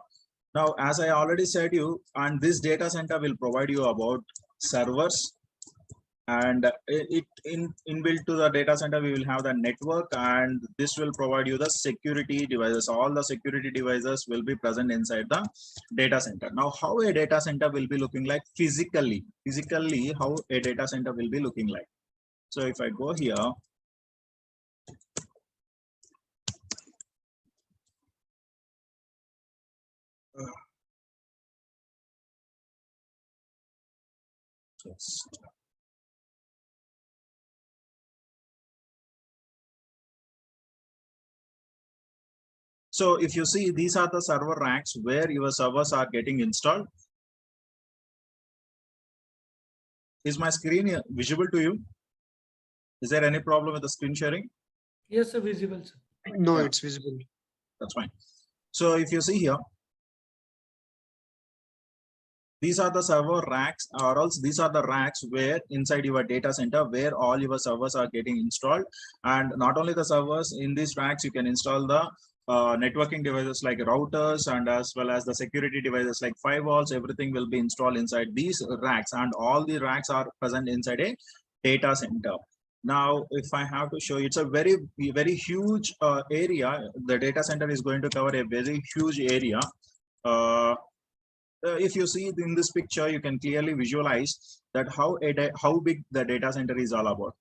Now, as I already said you, and this data center will provide you about servers, and it inbuilt to the data center we will have the network, and this will provide you the security devices. All the security devices will be present inside the data center. Now, how a data center will be looking like physically, how a data center will be looking like. So if I go here, so if you see, these are the server racks where your servers are getting installed. Is my screen visible to you? Is there any problem with the screen sharing? Yes, sir, visible, sir. No, Yeah. it's visible. That's fine. So if you see here, these are the server racks, or else these are the racks where inside your data center where all your servers are getting installed. And not only the servers, in these racks you can install the networking devices like routers, and as well as the security devices like firewalls. Everything will be installed inside these racks, and all the racks are present inside a data center. Now, if I have to show you, it's a very huge area. The data center is going to cover a very huge area. if you see in this picture, you can clearly visualize that how big the data center is all about.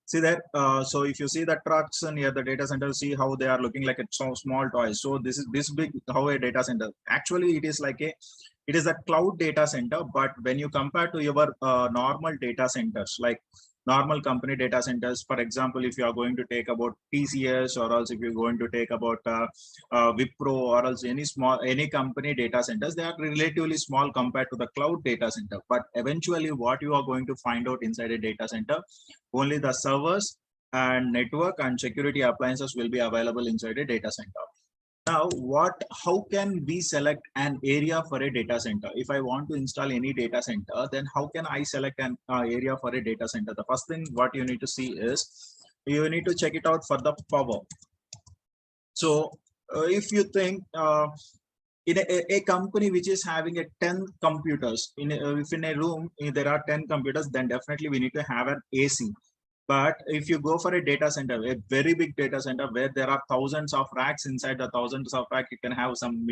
See that, so if you see the trucks near the data center, see how they are looking like a small toys. So this is this big how a data center. Actually, it is like it is a cloud data center, but when you compare to your normal data centers, like normal company data centers, for example, if you are going to take about TCS, or else if you're going to take about Wipro, or else any company data centers, they are relatively small compared to the cloud data center. But eventually what you are going to find out inside a data center, only the servers and network and security appliances will be available inside a data center. Now, how can we select an area for a data center? If I want to install any data center, then how can I select an area for a data center? The first thing what you need to see is you need to check it out for the power. So if you think in a company which is having 10 computers, if in a room there are 10 computers, then definitely we need to have an AC. But if you go for a data center, a very big data center where there are thousands of racks, inside the thousands of racks, you can have some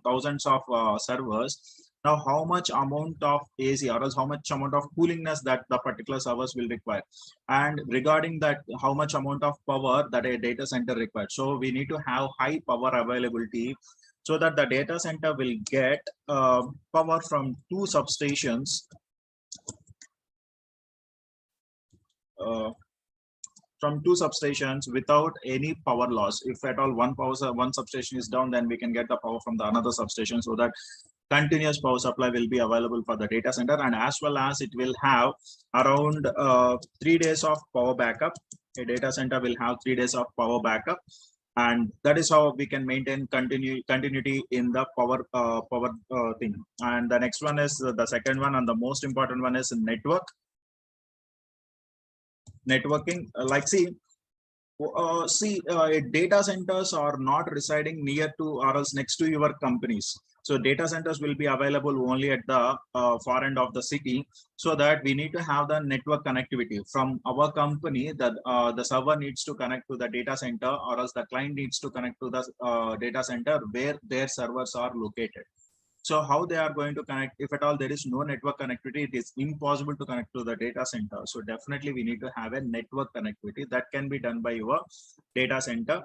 thousands of servers. Now, how much amount of AC, or else how much amount of coolingness that the particular servers will require? And regarding that, how much amount of power that a data center requires? So we need to have high power availability so that the data center will get power from two substations. From two substations without any power loss. If at all one substation is down, then we can get the power from the another substation, so that continuous power supply will be available for the data center, and as well as it will have around 3 days of power backup. A data center will have 3 days of power backup, and that is how we can maintain continuity in the power thing. And the next one is the second one, and the most important one is networking. Data centers are not residing near to or else next to your companies. So data centers will be available only at the far end of the city, so that we need to have the network connectivity from our company, that the server needs to connect to the data center, or else the client needs to connect to the data center where their servers are located. So how they are going to connect? If at all there is no network connectivity, it is impossible to connect to the data center. So definitely we need to have a network connectivity that can be done by your data center.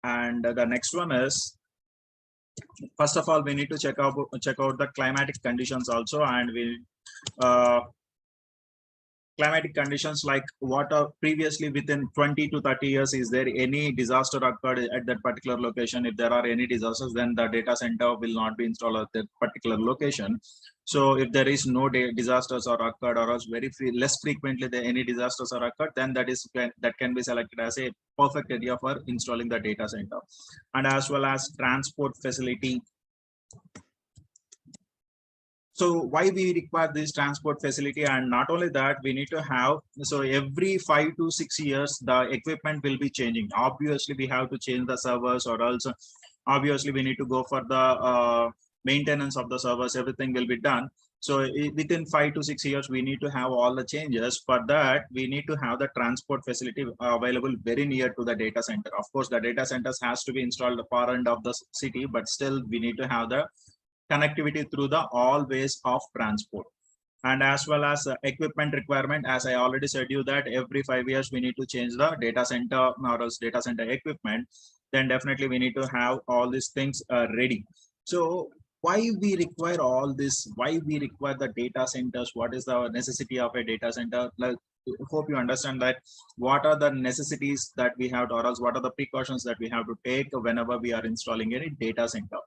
And the next one is, first of all, we need to check out the climatic conditions also, and we climatic conditions, like what are previously within 20 to 30 years, is there any disaster occurred at that particular location? If there are any disasters, then the data center will not be installed at that particular location. So if there is no disasters are occurred, or else less frequently any disasters are occurred, then that can be selected as a perfect area for installing the data center. And as well as transport facility. So why we require this transport facility? And not only that, we need to have, so every 5 to 6 years, the equipment will be changing. Obviously, we have to change the servers, or else obviously we need to go for the maintenance of the servers. Everything will be done. So within 5 to 6 years, we need to have all the changes. For that, we need to have the transport facility available very near to the data center. Of course, the data centers has to be installed at the far end of the city, but still we need to have the connectivity through the all ways of transport. And as well as equipment requirement, as I already said you that every 5 years we need to change the data center or else data center equipment. Then definitely we need to have all these things ready. So why we require all this? Why we require the data centers? What is the necessity of a data center? Like, hope you understand that what are the necessities that we have, or else what are the precautions that we have to take whenever we are installing any data center.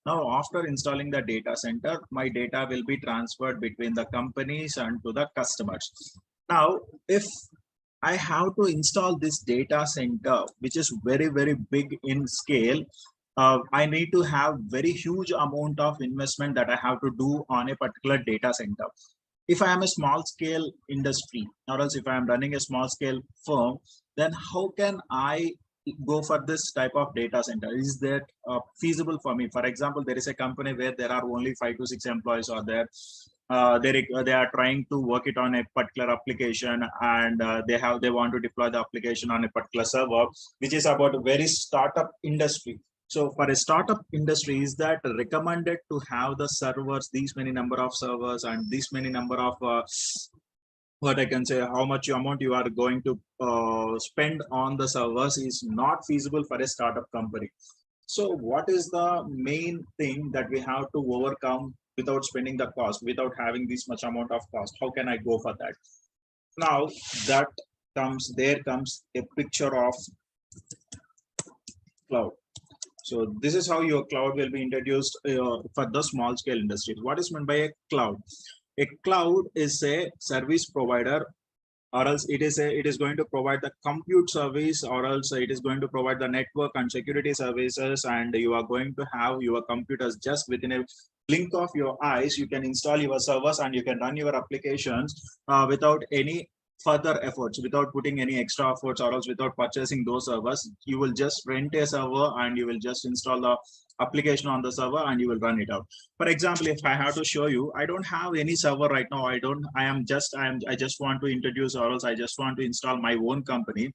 Now, after installing the data center, my data will be transferred between the companies and to the customers. Now, if I have to install this data center, which is very, very big in scale, I need to have very huge amount of investment that I have to do on a particular data center. If I am a small scale industry, or else if I am running a small scale firm, then how can I go for this type of data center? Is that feasible for me? For example, there is a company where there are only 5 to 6 employees are there. They are trying to work it on a particular application, and they want to deploy the application on a particular server, which is about a very startup industry. So for a startup industry, is that recommended to have the servers, these many number of servers and this many number of what I can say, how much amount you are going to spend on the servers is not feasible for a startup company. So what is the main thing that we have to overcome without spending the cost, without having this much amount of cost? How can I go for that? Now there comes a picture of cloud. So this is how your cloud will be introduced for the small scale industries. What is meant by a cloud? A cloud is a service provider, or else it is going to provide the compute service, or else it is going to provide the network and security services, and you are going to have your computers just within a blink of your eyes. You can install your servers and you can run your applications without any further efforts, without putting any extra efforts, or else without purchasing those servers. You will just rent a server and you will just install the application on the server and you will run it out. For example, if I have to show you, I don't have any server right now. I just want to introduce, or else I just want to install my own company.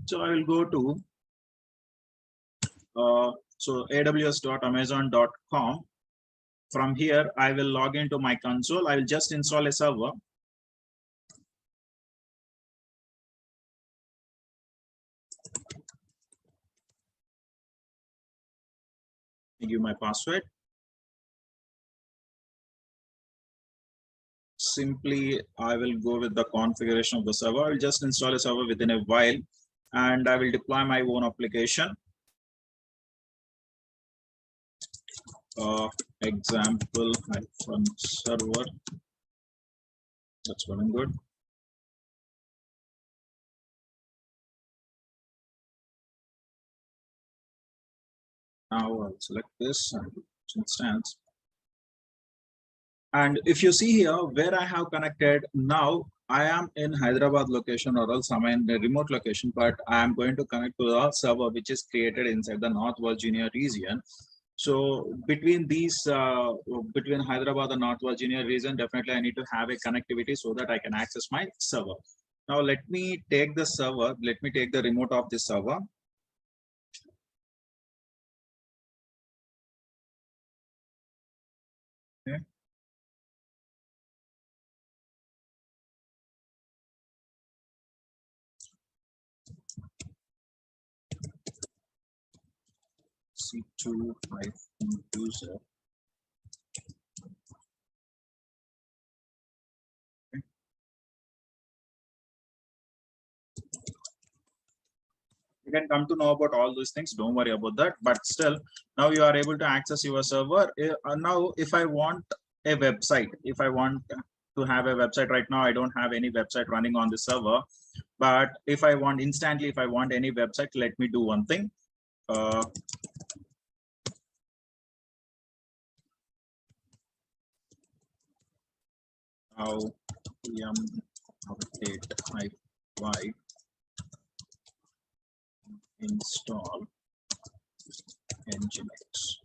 So I will go to aws.amazon.com. From here, I will log into my console. I will just install a server. Give my password. Simply, I will go with the configuration of the server. I will just install a server within a while, and I will deploy my own application. Example server. That's going good. Now I'll select this instance. And if you see here where I have connected, now I am in Hyderabad location, or else I'm in a remote location, but I am going to connect to the server which is created inside the North Virginia region. So between these, between Hyderabad and North Virginia region, definitely I need to have a connectivity so that I can access my server. Now let me take the server, let me take the remote of this server. Okay. C2 user. Okay. You can come to know about all those things. Don't worry about that. But still, now you are able to access your server. Now, if I want a website, if I want to have a website right now, I don't have any website running on the server. But if I want instantly, if I want any website, let me do one thing. How update y install Nginx.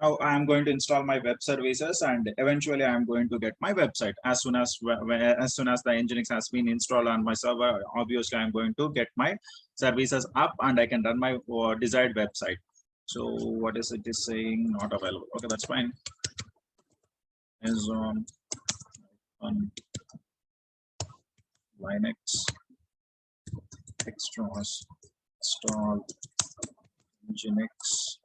Now I am going to install my web services, and eventually I am going to get my website as soon as the Nginx has been installed on my server. Obviously, I am going to get my services up and I can run my desired website. So what is it is saying? Not available. Okay, that's fine. Is on Linux extras install Nginx